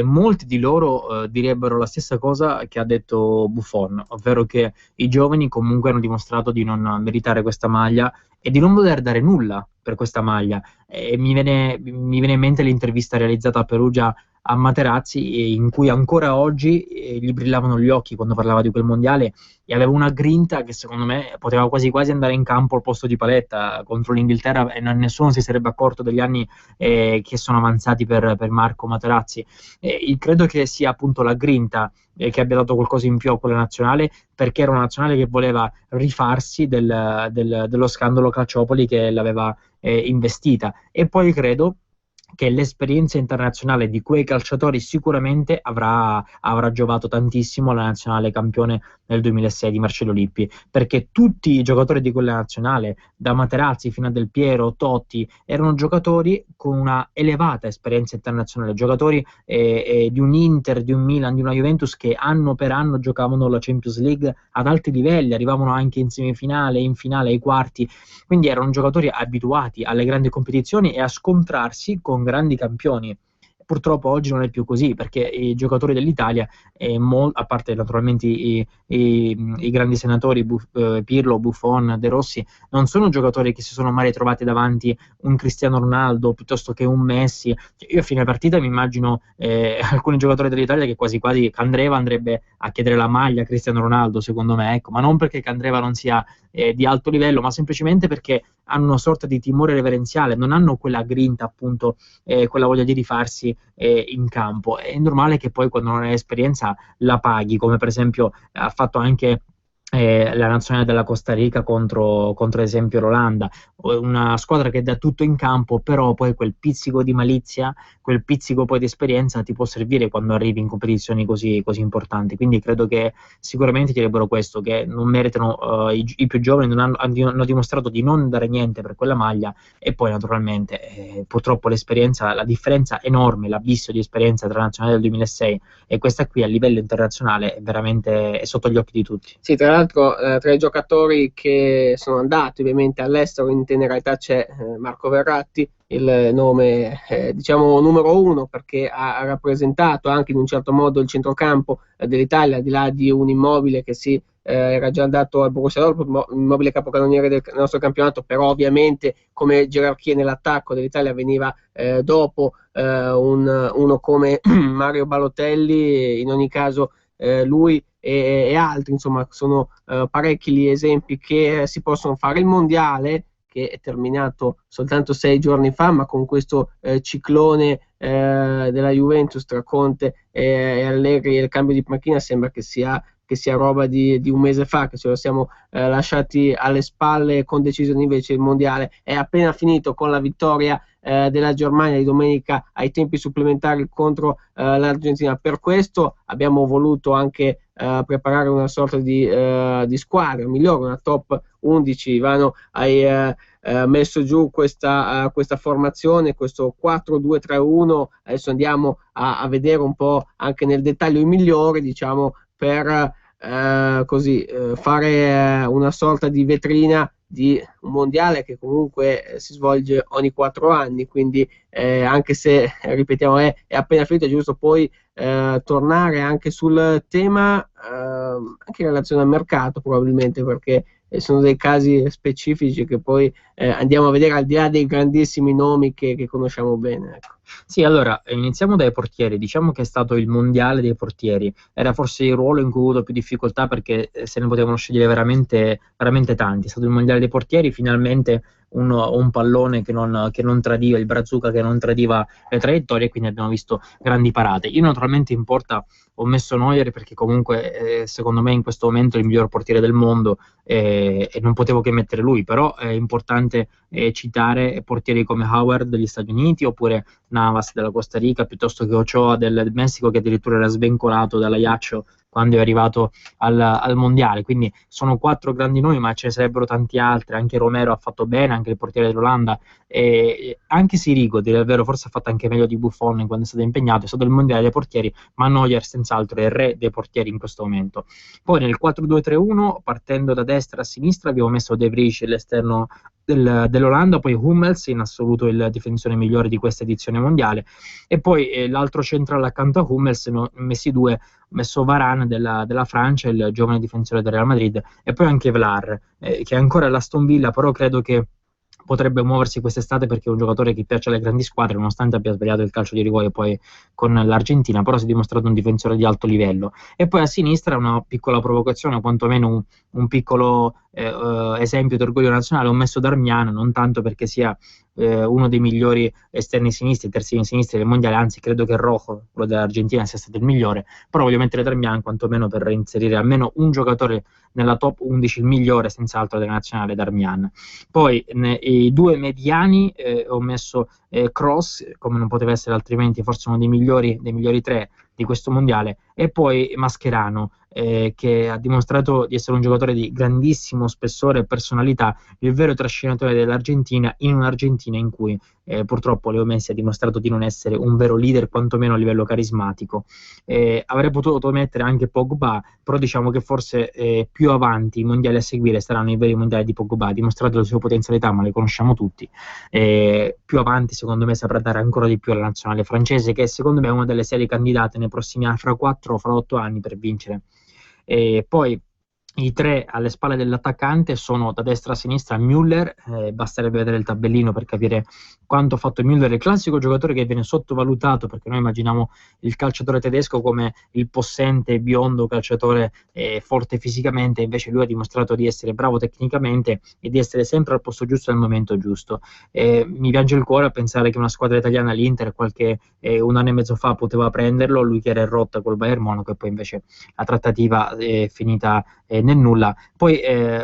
molti di loro direbbero la stessa cosa che ha detto Buffon, ovvero che i giovani comunque hanno dimostrato di non meritare questa maglia e di non voler dare nulla per questa maglia. Mi viene in mente l'intervista realizzata a Perugia a Materazzi, in cui ancora oggi gli brillavano gli occhi quando parlava di quel mondiale e aveva una grinta che secondo me poteva quasi quasi andare in campo al posto di Paletta contro l'Inghilterra e nessuno si sarebbe accorto degli anni che sono avanzati per Marco Materazzi. Credo che sia appunto la grinta che abbia dato qualcosa in più a quella nazionale, perché era una nazionale che voleva rifarsi dello scandalo Calciopoli che l'aveva investita, e poi credo che l'esperienza internazionale di quei calciatori sicuramente avrà giovato tantissimo alla nazionale campione nel 2006 di Marcello Lippi, perché tutti i giocatori di quella nazionale, da Materazzi fino a Del Piero, Totti, erano giocatori con una elevata esperienza internazionale, giocatori di un Inter, di un Milan, di una Juventus che anno per anno giocavano la Champions League ad alti livelli, arrivavano anche in semifinale, in finale, ai quarti, quindi erano giocatori abituati alle grandi competizioni e a scontrarsi con grandi campioni. Purtroppo oggi non è più così, perché i giocatori dell'Italia, a parte naturalmente i grandi senatori Pirlo, Buffon, De Rossi, non sono giocatori che si sono mai ritrovati davanti un Cristiano Ronaldo piuttosto che un Messi. Io a fine partita mi immagino alcuni giocatori dell'Italia che quasi quasi Candreva andrebbe a chiedere la maglia a Cristiano Ronaldo, secondo me, ecco, ma non perché Candreva non sia di alto livello, ma semplicemente perché hanno una sorta di timore reverenziale, non hanno quella grinta, appunto, quella voglia di rifarsi in campo. È normale che poi quando non hai esperienza la paghi, come per esempio ha fatto anche la nazionale della Costa Rica contro ad esempio l'Olanda, una squadra che dà tutto in campo, però poi quel pizzico di malizia, quel pizzico poi di esperienza ti può servire quando arrivi in competizioni così importanti. Quindi credo che sicuramente direbbero questo, che non meritano, i più giovani hanno dimostrato di non dare niente per quella maglia, e poi naturalmente purtroppo l'esperienza, la differenza enorme, l'abisso di esperienza tra la nazionale del 2006 e questa qui a livello internazionale è veramente sotto gli occhi di tutti. Sì, tra l'altro tra i giocatori che sono andati ovviamente all'estero in tenera età c'è Marco Verratti, il nome diciamo numero uno, perché ha rappresentato anche in un certo modo il centrocampo dell'Italia, al di là di un Immobile che si era già andato al Borussia Dortmund, Immobile capocannoniere del nostro campionato, però ovviamente come gerarchia nell'attacco dell'Italia veniva dopo uno come Mario Balotelli. In ogni caso lui e altri, insomma, sono parecchi gli esempi che si possono fare. Il mondiale, che è terminato soltanto 6 giorni fa, ma con questo ciclone della Juventus tra Conte e Allegri e il cambio di panchina sembra che sia roba di un mese fa, che ce lo siamo lasciati alle spalle con decisione. Invece il mondiale è appena finito con la vittoria della Germania di domenica ai tempi supplementari contro l'Argentina. Per questo abbiamo voluto anche preparare una sorta di squadra migliore, una top 11. Ivano, hai messo giù questa formazione, questo 4-2-3-1. Adesso andiamo a vedere un po' anche nel dettaglio i migliori, diciamo, per fare una sorta di vetrina di un mondiale che comunque si svolge ogni 4 anni, quindi anche se ripetiamo è appena finito, è giusto poi tornare anche sul tema anche in relazione al mercato, probabilmente, perché sono dei casi specifici che poi andiamo a vedere al di là dei grandissimi nomi che conosciamo bene, ecco. Sì, allora iniziamo dai portieri. Diciamo che è stato il mondiale dei portieri, era forse il ruolo in cui ho avuto più difficoltà, perché se ne potevano scegliere veramente, veramente tanti. È stato il mondiale dei portieri, finalmente un pallone che non tradiva, il Brazuca che non tradiva le traiettorie, quindi abbiamo visto grandi parate. Io naturalmente in porta ho messo Neuer perché comunque secondo me in questo momento è il miglior portiere del mondo, e non potevo che mettere lui, però è importante citare portieri come Howard degli Stati Uniti, oppure Navas della Costa Rica, piuttosto che Ochoa del Messico, che addirittura era svincolato dall'Ajax quando è arrivato al mondiale. Quindi sono 4 grandi nomi, ma ce ne sarebbero tanti altri. Anche Romero ha fatto bene, anche il portiere dell'Olanda, e anche Sirigo, dire il vero, forse ha fatto anche meglio di Buffon quando è stato impegnato. È stato il mondiale dei portieri, ma Neuer senz'altro è il re dei portieri in questo momento. Poi nel 4-2-3-1, partendo da destra a sinistra, abbiamo messo De Vrij, l'esterno dell'Olanda, poi Hummels, in assoluto il difensore migliore di questa edizione mondiale, e poi l'altro centrale accanto a Hummels, messi 2, ho messo Varane della Francia, il giovane difensore del Real Madrid, e poi anche Vlar, che è ancora all'Aston Villa, però credo che potrebbe muoversi quest'estate, perché è un giocatore che piace alle grandi squadre, nonostante abbia sbagliato il calcio di rigore poi con l'Argentina, però si è dimostrato un difensore di alto livello. E poi a sinistra una piccola provocazione, o quantomeno un piccolo esempio di orgoglio nazionale. Ho messo Darmian, non tanto perché sia uno dei migliori esterni sinistri, terzini sinistri del mondiale, anzi credo che Rojo, quello dell'Argentina, sia stato il migliore, però voglio mettere Darmian quantomeno per inserire almeno un giocatore nella top 11, il migliore senz'altro della nazionale, Darmian. Poi i 2 mediani ho messo Kroos, come non poteva essere altrimenti, forse uno dei migliori tre di questo mondiale, e poi Mascherano, che ha dimostrato di essere un giocatore di grandissimo spessore e personalità, il vero trascinatore dell'Argentina, in un'Argentina in cui purtroppo Leo Messi ha dimostrato di non essere un vero leader, quantomeno a livello carismatico. Avrei potuto mettere anche Pogba, però diciamo che forse più avanti i mondiali a seguire saranno i veri mondiali di Pogba. Ha dimostrato le sue potenzialità, ma le conosciamo tutti. Più avanti secondo me saprà dare ancora di più alla nazionale francese, che secondo me è una delle serie candidate nei prossimi anni, fra 4 o fra 8 anni, per vincere. Poi i tre alle spalle dell'attaccante sono da destra a sinistra Müller, basterebbe vedere il tabellino per capire quanto ha fatto Müller, il classico giocatore che viene sottovalutato, perché noi immaginiamo il calciatore tedesco come il possente, biondo calciatore forte fisicamente, invece lui ha dimostrato di essere bravo tecnicamente e di essere sempre al posto giusto al momento giusto. Mi piange il cuore a pensare che una squadra italiana, l'Inter, un anno e mezzo fa poteva prenderlo, lui che era in rotta col Bayern Monaco, e poi invece la trattativa è finita nel nulla. Poi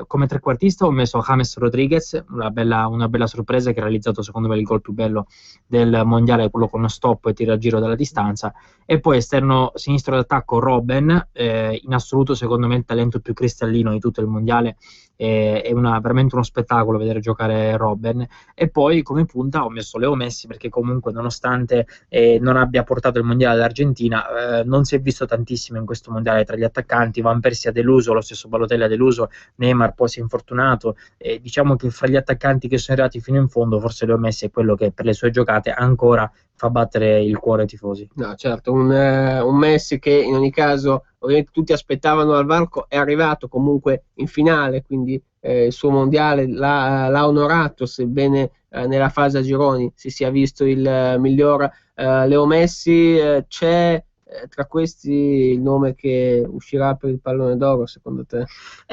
come trequartista ho messo James Rodriguez, una bella sorpresa, che ha realizzato secondo me il gol più bello del mondiale, quello con stop e tiro a giro dalla distanza. E poi esterno sinistro d'attacco Robben, in assoluto secondo me il talento più cristallino di tutto il mondiale, è veramente uno spettacolo vedere giocare Robben. E poi come punta ho messo Leo Messi, perché comunque nonostante non abbia portato il mondiale all'Argentina, non si è visto tantissimo in questo mondiale tra gli attaccanti. Van Persie ha deluso, lo stesso Balotelli ha deluso, Neymar poi si è infortunato, diciamo che fra gli attaccanti che sono arrivati fino in fondo forse Leo Messi è quello che per le sue giocate ancora fa battere il cuore ai tifosi. No, certo, un Messi che in ogni caso ovviamente tutti aspettavano al varco, è arrivato comunque in finale, quindi il suo mondiale l'ha onorato, sebbene nella fase a gironi si sia visto il miglior Leo Messi. C'è tra questi il nome che uscirà per il pallone d'oro, secondo te?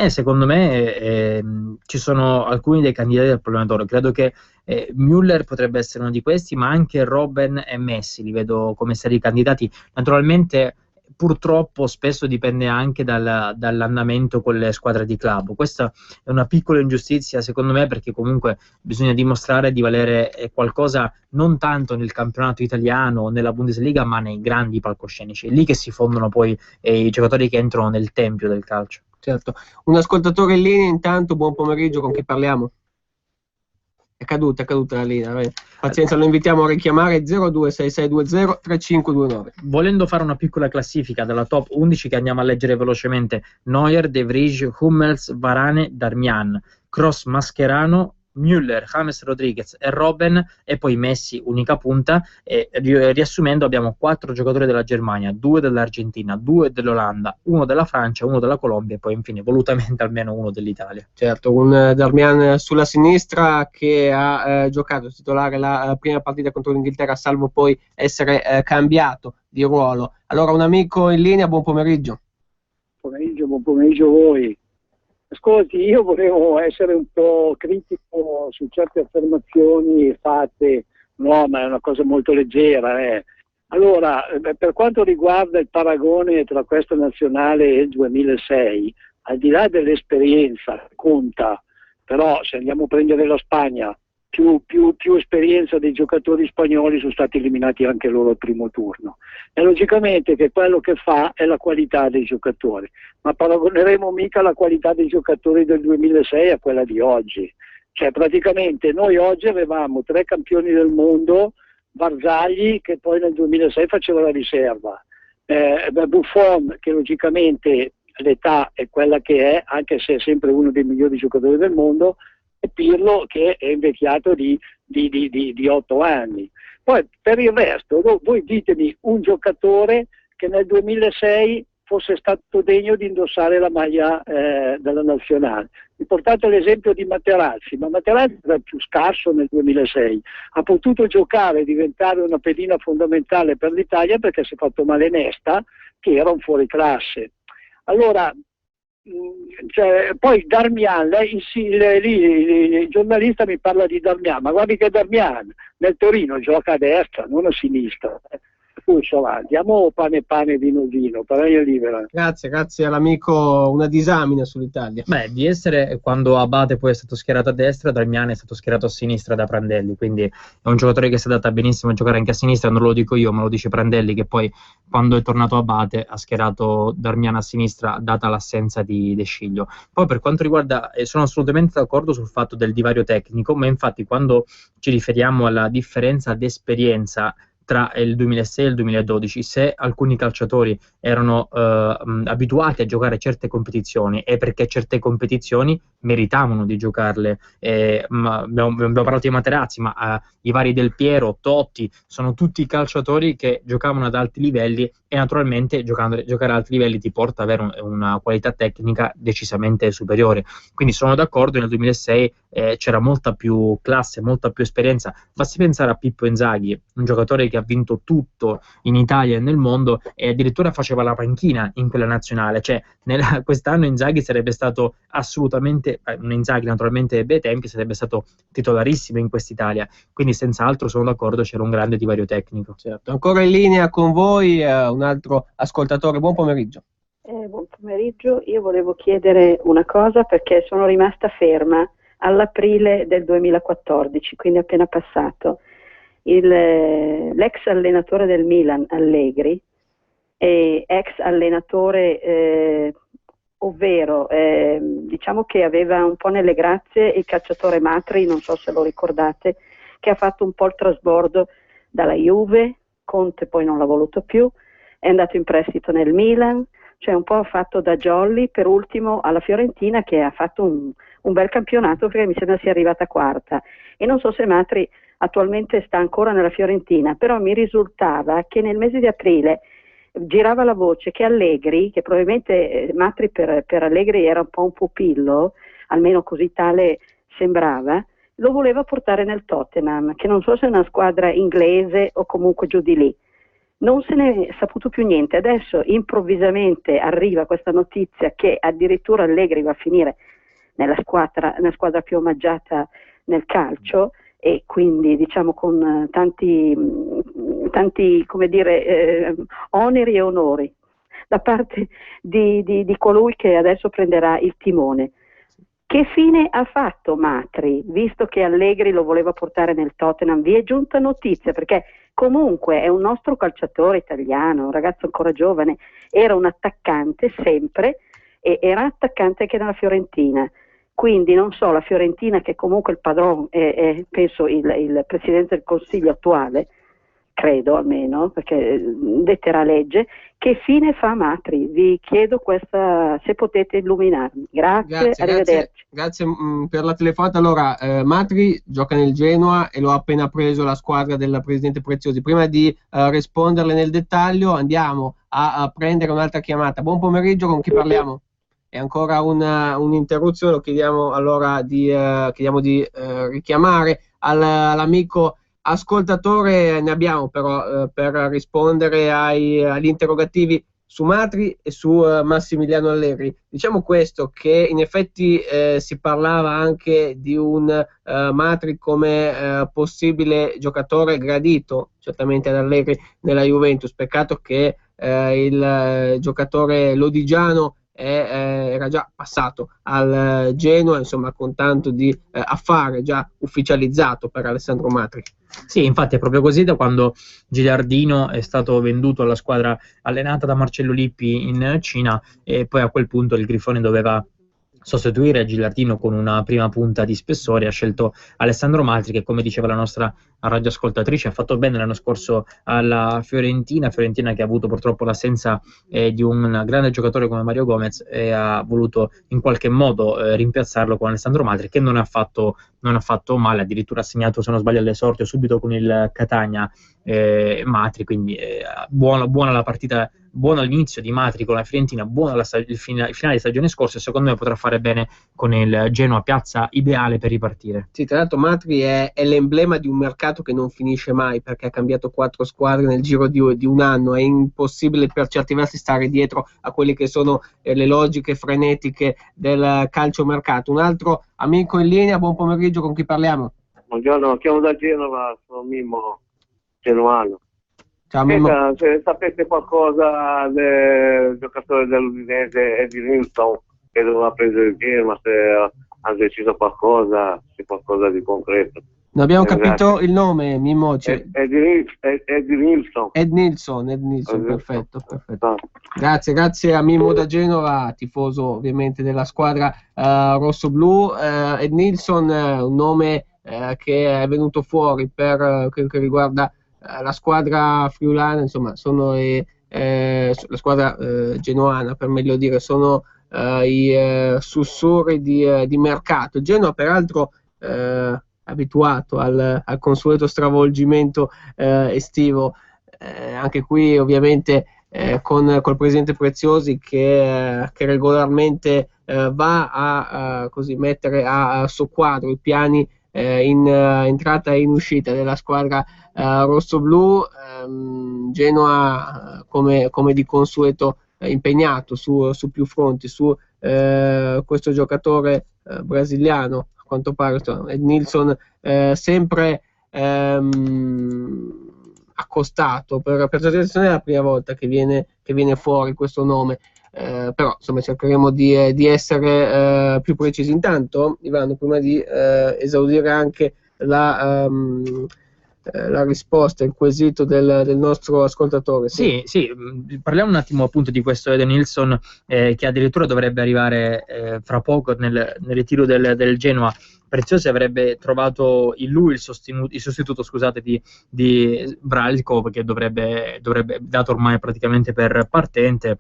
Secondo me ci sono alcuni dei candidati al pallone d'oro. Credo che Müller potrebbe essere uno di questi, ma anche Robben e Messi li vedo come seri candidati. Naturalmente purtroppo spesso dipende anche dall'andamento con le squadre di club. Questa è una piccola ingiustizia secondo me, perché comunque bisogna dimostrare di valere qualcosa non tanto nel campionato italiano o nella Bundesliga, ma nei grandi palcoscenici. È lì che si fondono poi i giocatori che entrano nel tempio del calcio. Certo. Un ascoltatore in linea, intanto, buon pomeriggio, con chi parliamo? È caduta la linea, pazienza, lo invitiamo a richiamare 026620 3529. Volendo fare una piccola classifica della top 11 che andiamo a leggere velocemente: Neuer, De Vrij, Hummels, Varane, Darmian, Kroos, Mascherano, Müller, James Rodriguez e Robben, e poi Messi, unica punta. E riassumendo, abbiamo 4 giocatori della Germania, 2 dell'Argentina, 2 dell'Olanda, 1 della Francia, 1 della Colombia e poi infine volutamente almeno 1 dell'Italia. Certo, un Darmian sulla sinistra che ha giocato titolare la prima partita contro l'Inghilterra, salvo poi essere cambiato di ruolo. Allora, un amico in linea, buon pomeriggio. Buon pomeriggio a voi. Ascolti, io volevo essere un po' critico su certe affermazioni fatte, no, ma è una cosa molto leggera. Allora, per quanto riguarda il paragone tra questa nazionale e il 2006, al di là dell'esperienza, conta, però se andiamo a prendere la Spagna, più esperienza dei giocatori spagnoli, sono stati eliminati anche loro al primo turno. E logicamente che quello che fa è la qualità dei giocatori, ma paragoneremo mica la qualità dei giocatori del 2006 a quella di oggi. Cioè praticamente noi oggi avevamo 3 campioni del mondo, Barzagli che poi nel 2006 faceva la riserva, Buffon che logicamente l'età è quella che è, anche se è sempre uno dei migliori giocatori del mondo, e Pirlo che è invecchiato di 8 anni. Poi per il resto voi ditemi un giocatore che nel 2006 fosse stato degno di indossare la maglia della nazionale. Vi portate l'esempio di Materazzi, ma Materazzi era più scarso nel 2006, ha potuto giocare e diventare una pedina fondamentale per l'Italia perché si è fatto male Nesta, che era un fuoriclasse. Allora, poi Darmian, il giornalista mi parla di Darmian, ma guardi che Darmian nel Torino gioca a destra, non a sinistra. insomma, diamo pane vino vino, parola libera. Grazie all'amico, una disamina sull'Italia. Beh, di essere, quando Abate poi è stato schierato a destra, Darmian è stato schierato a sinistra da Prandelli, quindi è un giocatore che si adatta benissimo a giocare anche a sinistra, non lo dico io, ma lo dice Prandelli, che poi quando è tornato Abate ha schierato Darmian a sinistra, data l'assenza di De Sciglio. Poi per quanto riguarda, sono assolutamente d'accordo sul fatto del divario tecnico, ma infatti quando ci riferiamo alla differenza d'esperienza tra il 2006 e il 2012, se alcuni calciatori erano abituati a giocare certe competizioni e perché certe competizioni meritavano di giocarle. Abbiamo parlato di Materazzi, ma i vari Del Piero, Totti, sono tutti calciatori che giocavano ad alti livelli e naturalmente giocare ad alti livelli ti porta ad avere una qualità tecnica decisamente superiore. Quindi sono d'accordo, nel 2006 c'era molta più classe, molta più esperienza. Basti pensare a Pippo Inzaghi, un giocatore che ha vinto tutto in Italia e nel mondo e addirittura faceva la panchina in quella nazionale, cioè quest'anno Inzaghi sarebbe stato assolutamente, Inzaghi naturalmente ai bei tempi sarebbe stato titolarissimo in quest'Italia, quindi senz'altro sono d'accordo, c'era un grande divario tecnico. Certo. Ancora in linea con voi un altro ascoltatore, buon pomeriggio. Buon pomeriggio, io volevo chiedere una cosa perché sono rimasta ferma all'aprile del 2014, quindi appena passato. L'ex allenatore del Milan, Allegri, ex allenatore, ovvero diciamo che aveva un po' nelle grazie il calciatore Matri, non so se lo ricordate, che ha fatto un po' il trasbordo dalla Juve, Conte poi non l'ha voluto più, è andato in prestito nel Milan, cioè un po' ha fatto da jolly, per ultimo alla Fiorentina, che ha fatto un bel campionato perché mi sembra sia arrivata quarta, e non so se Matri attualmente sta ancora nella Fiorentina, però mi risultava che nel mese di aprile girava la voce che Allegri, che probabilmente Matri per Allegri era un po' un pupillo, almeno così tale sembrava, lo voleva portare nel Tottenham, che non so se è una squadra inglese o comunque giù di lì. Non se ne è saputo più niente. Adesso improvvisamente arriva questa notizia che addirittura Allegri va a finire nella squadra più omaggiata nel calcio, e quindi diciamo con tanti come dire, oneri e onori da parte di colui che adesso prenderà il timone. Che fine ha fatto Matri, visto che Allegri lo voleva portare nel Tottenham? Vi è giunta notizia? Perché comunque è un nostro calciatore italiano, un ragazzo ancora giovane, era un attaccante sempre, e era attaccante anche nella Fiorentina. Quindi non so, la Fiorentina, che comunque il padrone è penso il presidente del Consiglio attuale, credo almeno, perché detterà legge, che fine fa Matri? Vi chiedo questa, se potete illuminarmi. Grazie, arrivederci. Grazie per la telefonata. Allora, Matri gioca nel Genoa e lo ha appena preso la squadra del presidente Preziosi. Prima di risponderle nel dettaglio, andiamo a prendere un'altra chiamata. Buon pomeriggio, con chi parliamo? È ancora un'interruzione, lo chiediamo allora di richiamare all'amico ascoltatore. Ne abbiamo però per rispondere agli interrogativi su Matri e su Massimiliano Allegri. Diciamo questo, che in effetti si parlava anche di un Matri come possibile giocatore gradito certamente ad Allegri nella Juventus. Peccato che il giocatore lodigiano era già passato al Genoa, insomma, con tanto di affare già ufficializzato per Alessandro Matri. Sì, infatti è proprio così da quando Gilardino è stato venduto alla squadra allenata da Marcello Lippi in Cina, e poi a quel punto il Grifone doveva sostituire Gilardino con una prima punta di spessore. Ha scelto Alessandro Matri, che, come diceva la nostra radioascoltatrice, ha fatto bene l'anno scorso alla Fiorentina che ha avuto purtroppo l'assenza di un grande giocatore come Mario Gomez, e ha voluto in qualche modo rimpiazzarlo con Alessandro Matri, che non ha fatto male, addirittura ha segnato, se non sbaglio, all'esordio subito con il Catania Matri, quindi buona la partita, buono l'inizio di Matri con la Fiorentina, buono il finale di stagione scorsa, e secondo me potrà fare bene con il Genoa, piazza ideale per ripartire. Sì, tra l'altro Matri è l'emblema di un mercato che non finisce mai, perché ha cambiato 4 squadre nel giro di un anno. È impossibile per certi versi stare dietro a quelle che sono le logiche frenetiche del calciomercato. Un altro amico in linea, buon pomeriggio, con chi parliamo? Buongiorno, chiamo da Genova, sono Mimmo Genoano. Ciao Mimmo. Se sapete qualcosa del giocatore dell'Udinese Eddie Nilsson, che doveva prendere il Genoa, se ha deciso qualcosa, se qualcosa di concreto. Non abbiamo capito il nome, Mimmo. Eddie Nilsson. Ed Nilsson, perfetto. Grazie a Mimmo da Genova, tifoso ovviamente della squadra rossoblu. Ed Nilsson, un nome che è venuto fuori per quello che riguarda la squadra friulana, insomma, sono la squadra genoana, per meglio dire, sono i sussurri di mercato. Il Genoa, peraltro, abituato al consueto stravolgimento estivo, anche qui ovviamente col presidente Preziosi che regolarmente va a così mettere a soqquadro i piani in entrata e in uscita della squadra rossoblu. Genoa come di consueto impegnato su più fronti, su questo giocatore brasiliano, a quanto pare Ed Nilsson, sempre accostato. Per tradizione è la prima volta che viene fuori questo nome, però insomma cercheremo di essere più precisi. Intanto, Ivano, prima di esaudire anche la risposta, il quesito del nostro ascoltatore. Sì, parliamo un attimo appunto di questo Eden Nilsson, che addirittura dovrebbe arrivare fra poco nel ritiro del Genoa. Preziosi avrebbe trovato in lui il sostituto, scusate, di Brajkov, che dovrebbe dato ormai praticamente per partente.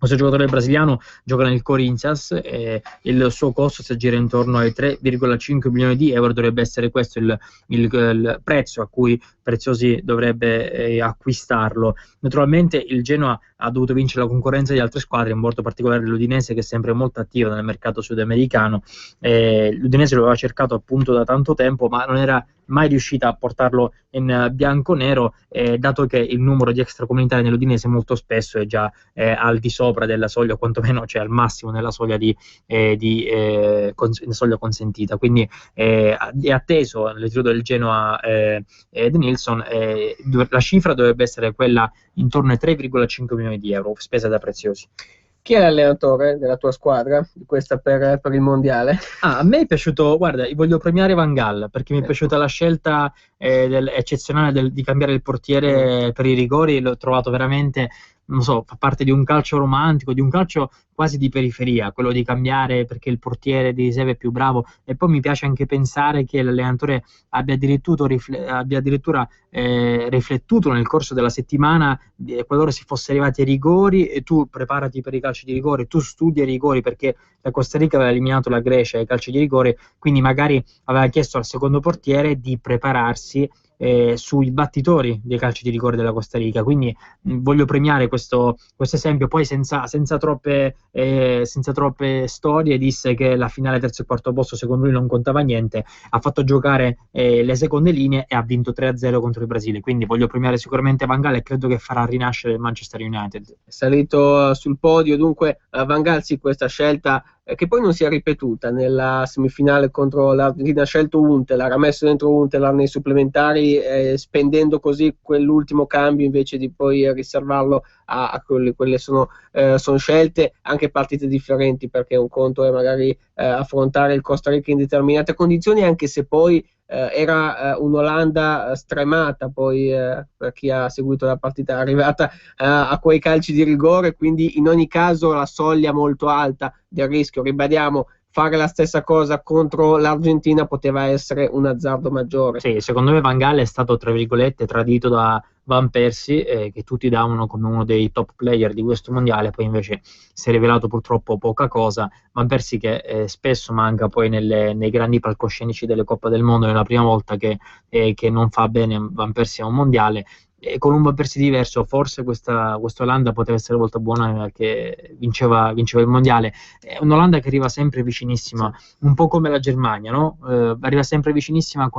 Questo giocatore brasiliano gioca nel Corinthians e il suo costo si aggira intorno ai 3,5 milioni di euro. Dovrebbe essere questo il prezzo a cui Preziosi dovrebbe acquistarlo. Naturalmente il Genoa ha dovuto vincere la concorrenza di altre squadre, in modo particolare l'Udinese, che è sempre molto attiva nel mercato sudamericano. L'Udinese lo aveva cercato appunto da tanto tempo, ma non era mai riuscita a portarlo in bianco-nero, dato che il numero di extracomunitari nell'Udinese molto spesso è già al di sopra della soglia, o quantomeno cioè al massimo nella soglia soglia consentita. Quindi è atteso nel ritiro del Genoa Ed Nilsson, la cifra dovrebbe essere quella intorno ai 3,5 milioni di euro spesa da Preziosi. Chi è l'allenatore della tua squadra, di questa per il mondiale? A me è piaciuto, guarda, voglio premiare Van Gaal, perché mi è piaciuta la scelta eccezionale di cambiare il portiere per i rigori. L'ho trovato veramente, non so, fa parte di un calcio romantico, di un calcio quasi di periferia, quello di cambiare perché il portiere di riserva è più bravo. E poi mi piace anche pensare che l'allenatore abbia addirittura riflettuto nel corso della settimana, qualora si fosse arrivati ai rigori, e tu preparati per i calci di rigore, tu studi i rigori, perché la Costa Rica aveva eliminato la Grecia ai calci di rigore, quindi magari aveva chiesto al secondo portiere di prepararsi sui battitori dei calci di rigore della Costa Rica. Quindi voglio premiare questo esempio. Poi senza troppe storie, disse che la finale terzo e quarto posto secondo lui non contava niente, ha fatto giocare le seconde linee e ha vinto 3-0 contro il Brasile. Quindi voglio premiare sicuramente Van Gaal, e credo che farà rinascere il Manchester United. È salito sul podio dunque Van Gaal, sì, questa scelta che poi non si è ripetuta nella semifinale contro l'Argentina. Ha scelto Huntelaar, ha messo dentro Huntelaar nei supplementari, spendendo così quell'ultimo cambio invece di poi riservarlo a quelle sono scelte, anche partite differenti, perché un conto è magari affrontare il Costa Rica in determinate condizioni, anche se poi era un'Olanda stremata, poi per chi ha seguito la partita, arrivata a quei calci di rigore, quindi in ogni caso la soglia molto alta del rischio. Ribadiamo, fare la stessa cosa contro l'Argentina poteva essere un azzardo maggiore. Sì, secondo me Van Gaal è stato, tra virgolette, tradito da Van Persie, che tutti davano come uno dei top player di questo mondiale, poi invece si è rivelato purtroppo poca cosa. Van Persie che spesso manca poi nei grandi palcoscenici delle Coppe del Mondo. È la prima volta che non fa bene Van Persie a un mondiale. E con un Van Persie diverso, forse questa Olanda poteva essere molto buona, perché vinceva il mondiale. È un'Olanda che arriva sempre vicinissima, un po' come la Germania, no? Arriva sempre vicinissima.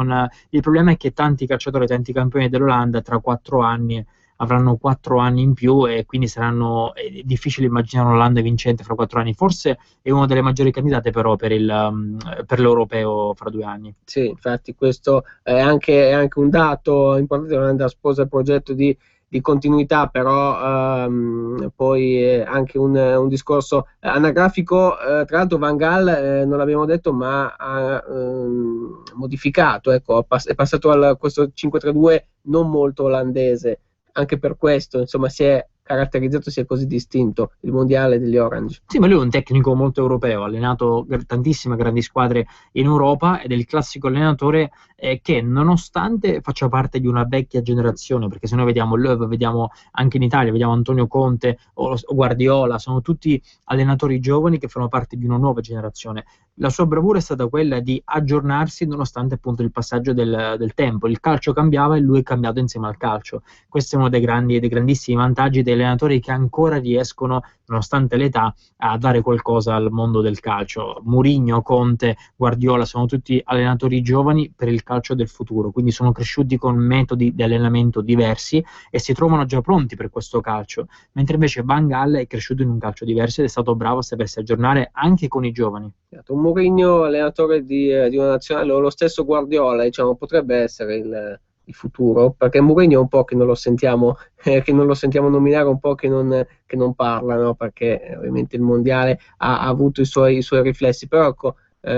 Il problema è che tanti calciatori, tanti campioni dell'Olanda tra 4 anni avranno 4 anni in più, e quindi è difficile immaginare un'Olanda vincente fra 4 anni. Forse è una delle maggiori candidate però per l'europeo fra 2 anni. Sì, infatti questo è anche un dato importante. L'Olanda sposa il progetto di di continuità, però poi anche un discorso anagrafico. Tra l'altro Van Gaal, non l'abbiamo detto, ma ha modificato, ecco, è passato a questo 5-3-2 non molto olandese, anche per questo insomma si è caratterizzato, si è così distinto il mondiale degli Orange. Sì, ma lui è un tecnico molto europeo, ha allenato tantissime grandi squadre in Europa ed è il classico allenatore che nonostante faccia parte di una vecchia generazione, perché se noi vediamo Löw, vediamo anche in Italia, vediamo Antonio Conte o Guardiola, sono tutti allenatori giovani che fanno parte di una nuova generazione. La sua bravura è stata quella di aggiornarsi nonostante appunto il passaggio del tempo. Il calcio cambiava e lui è cambiato insieme al calcio. Questo è uno dei grandissimi vantaggi dei allenatori che ancora riescono, nonostante l'età, a dare qualcosa al mondo del calcio. Mourinho, Conte, Guardiola sono tutti allenatori giovani per il calcio del futuro, quindi sono cresciuti con metodi di allenamento diversi e si trovano già pronti per questo calcio, mentre invece Van Gaal è cresciuto in un calcio diverso ed è stato bravo a sapersi aggiornare anche con i giovani. Un Mourinho allenatore di una nazionale, o lo stesso Guardiola, diciamo, potrebbe essere il futuro, perché Mourinho è un po' che non lo sentiamo nominare, un po' che non parla, no? Perché ovviamente il mondiale ha avuto i suoi riflessi, però ecco,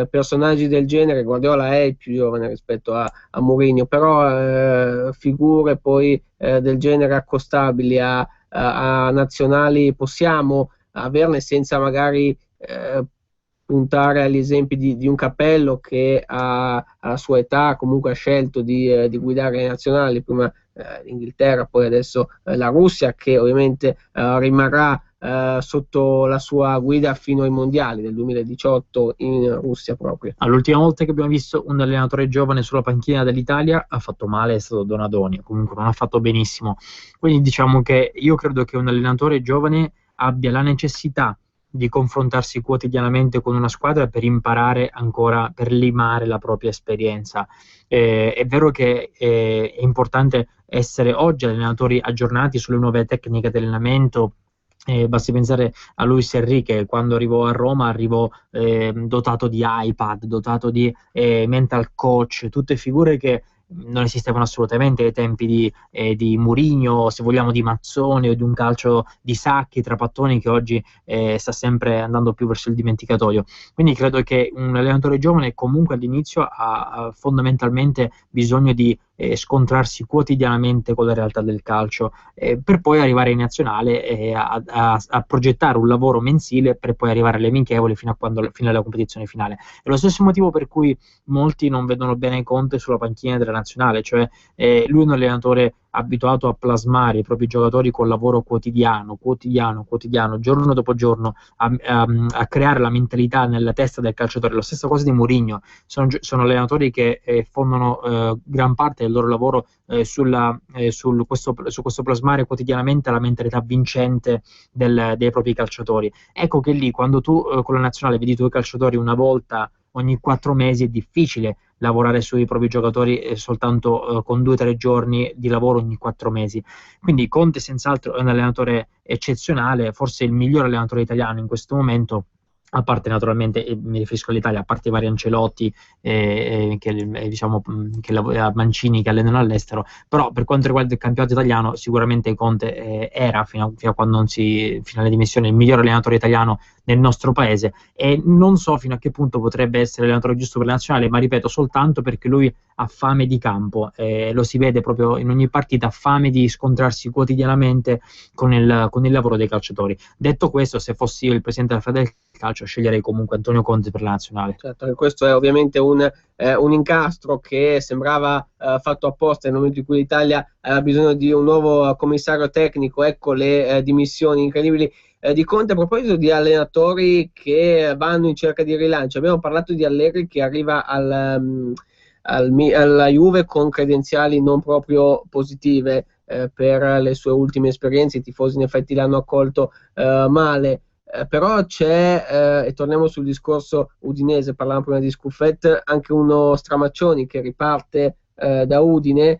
personaggi del genere, Guardiola è il più giovane rispetto a Mourinho, però figure poi del genere accostabili a nazionali possiamo averne senza magari puntare agli esempi di un Capello che alla sua età comunque ha scelto di guidare le nazionali, prima l'Inghilterra, poi adesso la Russia, che ovviamente rimarrà sotto la sua guida fino ai mondiali del 2018 in Russia proprio. L'ultima volta che abbiamo visto un allenatore giovane sulla panchina dell'Italia ha fatto male, è stato Donadoni, comunque non ha fatto benissimo. Quindi diciamo che io credo che un allenatore giovane abbia la necessità di confrontarsi quotidianamente con una squadra per imparare ancora, per limare la propria esperienza. È vero che è importante essere oggi allenatori aggiornati sulle nuove tecniche di allenamento. Basti pensare a Luis Enrique, quando arrivò a Roma arrivò dotato di iPad, dotato di mental coach, tutte figure che non esistevano assolutamente ai tempi di Mourinho, se vogliamo di Mazzoni o di un calcio di Sacchi, Trapattoni, che oggi sta sempre andando più verso il dimenticatoio. Quindi credo che un allenatore giovane comunque all'inizio ha fondamentalmente bisogno di scontrarsi quotidianamente con la realtà del calcio, per poi arrivare in nazionale a progettare un lavoro mensile per poi arrivare alle amichevoli fino alla competizione finale. È lo stesso motivo per cui molti non vedono bene Conte sulla panchina della nazionale, cioè lui è un allenatore abituato a plasmare i propri giocatori col lavoro quotidiano, giorno dopo giorno, a creare la mentalità nella testa del calciatore. Lo stesso cosa di Mourinho, sono allenatori che fondano gran parte del loro lavoro su questo plasmare quotidianamente la mentalità vincente dei propri calciatori. Ecco che lì, quando tu con la nazionale vedi i tuoi calciatori una volta ogni 4 mesi, è difficile lavorare sui propri giocatori soltanto con 2-3 giorni di lavoro ogni 4 mesi. Quindi Conte senz'altro è un allenatore eccezionale, forse il miglior allenatore italiano in questo momento, a parte naturalmente, mi riferisco all'Italia, a parte i vari Ancelotti che Mancini che allenano all'estero, però per quanto riguarda il campionato italiano sicuramente Conte era fino a quando fino alle dimissioni il miglior allenatore italiano nel nostro paese, e non so fino a che punto potrebbe essere l'allenatore giusto per la nazionale, ma ripeto, soltanto perché lui ha fame di campo, lo si vede proprio in ogni partita, ha fame di scontrarsi quotidianamente con il lavoro dei calciatori. Detto questo, se fossi io il presidente della Fede del Calcio, sceglierei comunque Antonio Conte per la nazionale. Certo, questo è ovviamente un incastro che sembrava fatto apposta nel momento in cui l'Italia aveva bisogno di un nuovo commissario tecnico. Ecco le dimissioni incredibili di Conte. A proposito di allenatori che vanno in cerca di rilancio, abbiamo parlato di Allegri che arriva alla Juve con credenziali non proprio positive per le sue ultime esperienze. I tifosi in effetti l'hanno accolto male. Però c'è, e torniamo sul discorso udinese, parlavamo prima di Scuffet, anche uno Stramaccioni che riparte da Udine,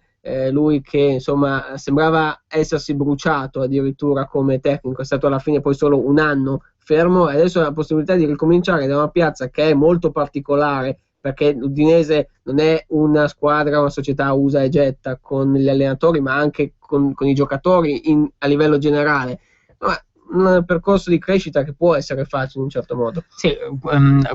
lui che insomma sembrava essersi bruciato addirittura come tecnico, è stato alla fine poi solo un anno fermo e adesso ha la possibilità di ricominciare da una piazza che è molto particolare perché l'Udinese non è una squadra, una società usa e getta con gli allenatori, ma anche con i giocatori a livello generale. Ma un percorso di crescita che può essere facile in un certo modo. Sì,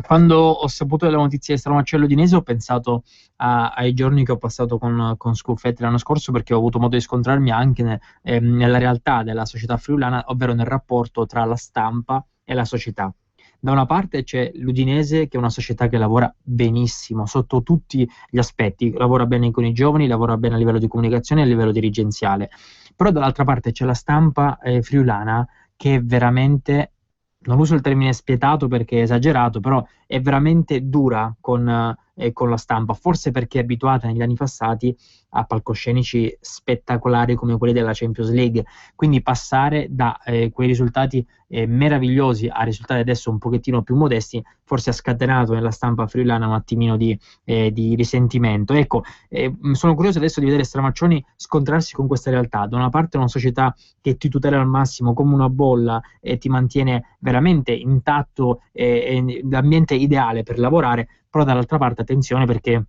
quando ho saputo della notizia di Stramaccello Udinese ho pensato ai giorni che ho passato con Scuffetti l'anno scorso, perché ho avuto modo di scontrarmi anche nella realtà della società friulana, ovvero nel rapporto tra la stampa e la società. Da una parte c'è l'Udinese, che è una società che lavora benissimo sotto tutti gli aspetti, lavora bene con i giovani, lavora bene a livello di comunicazione e a livello dirigenziale, però dall'altra parte c'è la stampa friulana che è veramente, non uso il termine spietato perché è esagerato, però è veramente dura con la stampa, forse perché è abituata negli anni passati a palcoscenici spettacolari come quelli della Champions League, quindi passare da quei risultati meravigliosi a risultati adesso un pochettino più modesti forse ha scatenato nella stampa friulana un attimino di risentimento. Ecco, sono curioso adesso di vedere Stramaccioni scontrarsi con questa realtà. Da una parte una società che ti tutela al massimo come una bolla e ti mantiene veramente intatto l'ambiente ideale per lavorare, però dall'altra parte attenzione, perché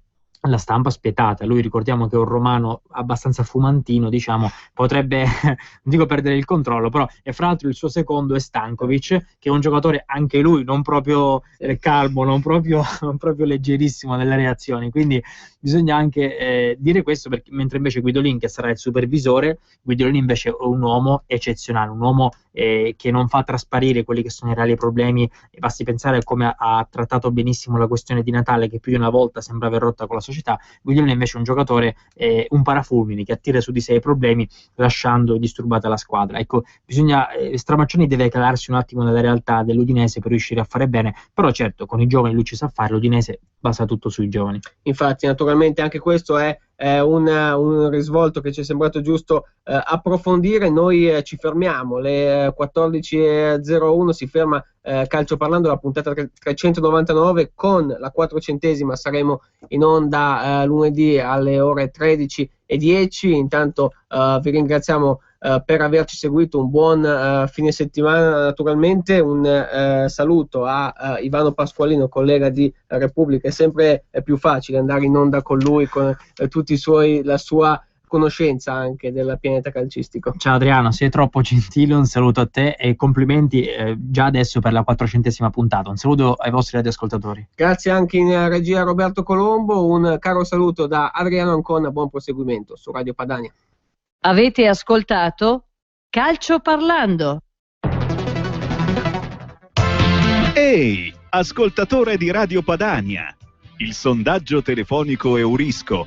la stampa spietata, lui ricordiamo che è un romano abbastanza fumantino, diciamo, potrebbe, non dico perdere il controllo, però e fra l'altro il suo secondo è Stankovic, che è un giocatore anche lui non proprio calmo, non proprio leggerissimo nelle reazioni, quindi bisogna anche dire questo, perché mentre invece Guidolin, che sarà il supervisore, Guidolin invece è un uomo eccezionale, un uomo che non fa trasparire quelli che sono i reali problemi, e basti pensare a come ha trattato benissimo la questione di Natale, che più di una volta sembra aver rotta con la società. Guidolin è invece un giocatore, un parafulmine che attira su di sé i problemi lasciando disturbata la squadra. Ecco, Stramaccioni deve calarsi un attimo nella realtà dell'Udinese per riuscire a fare bene, però certo con i giovani lui ci sa fare, l'Udinese basa tutto sui giovani. Infatti naturalmente anche questo è un risvolto che ci è sembrato giusto approfondire. Noi ci fermiamo, le 14.01 si ferma Calcio Parlando, la puntata 399, con la 400esima saremo in onda lunedì alle ore 13:10. Intanto vi ringraziamo per averci seguito, un buon fine settimana naturalmente, un saluto a Ivano Pasqualino, collega di Repubblica. È sempre più facile andare in onda con lui, con tutti la sua conoscenza anche del pianeta calcistico. Ciao Adriano, sei troppo gentile, un saluto a te e complimenti già adesso per la 400esima puntata, un saluto ai vostri radioascoltatori. Grazie anche in regia a Roberto Colombo, un caro saluto da Adriano Ancona, buon proseguimento su Radio Padania. Avete ascoltato Calcio Parlando. Ehi, ascoltatore di Radio Padania, il sondaggio telefonico Eurisco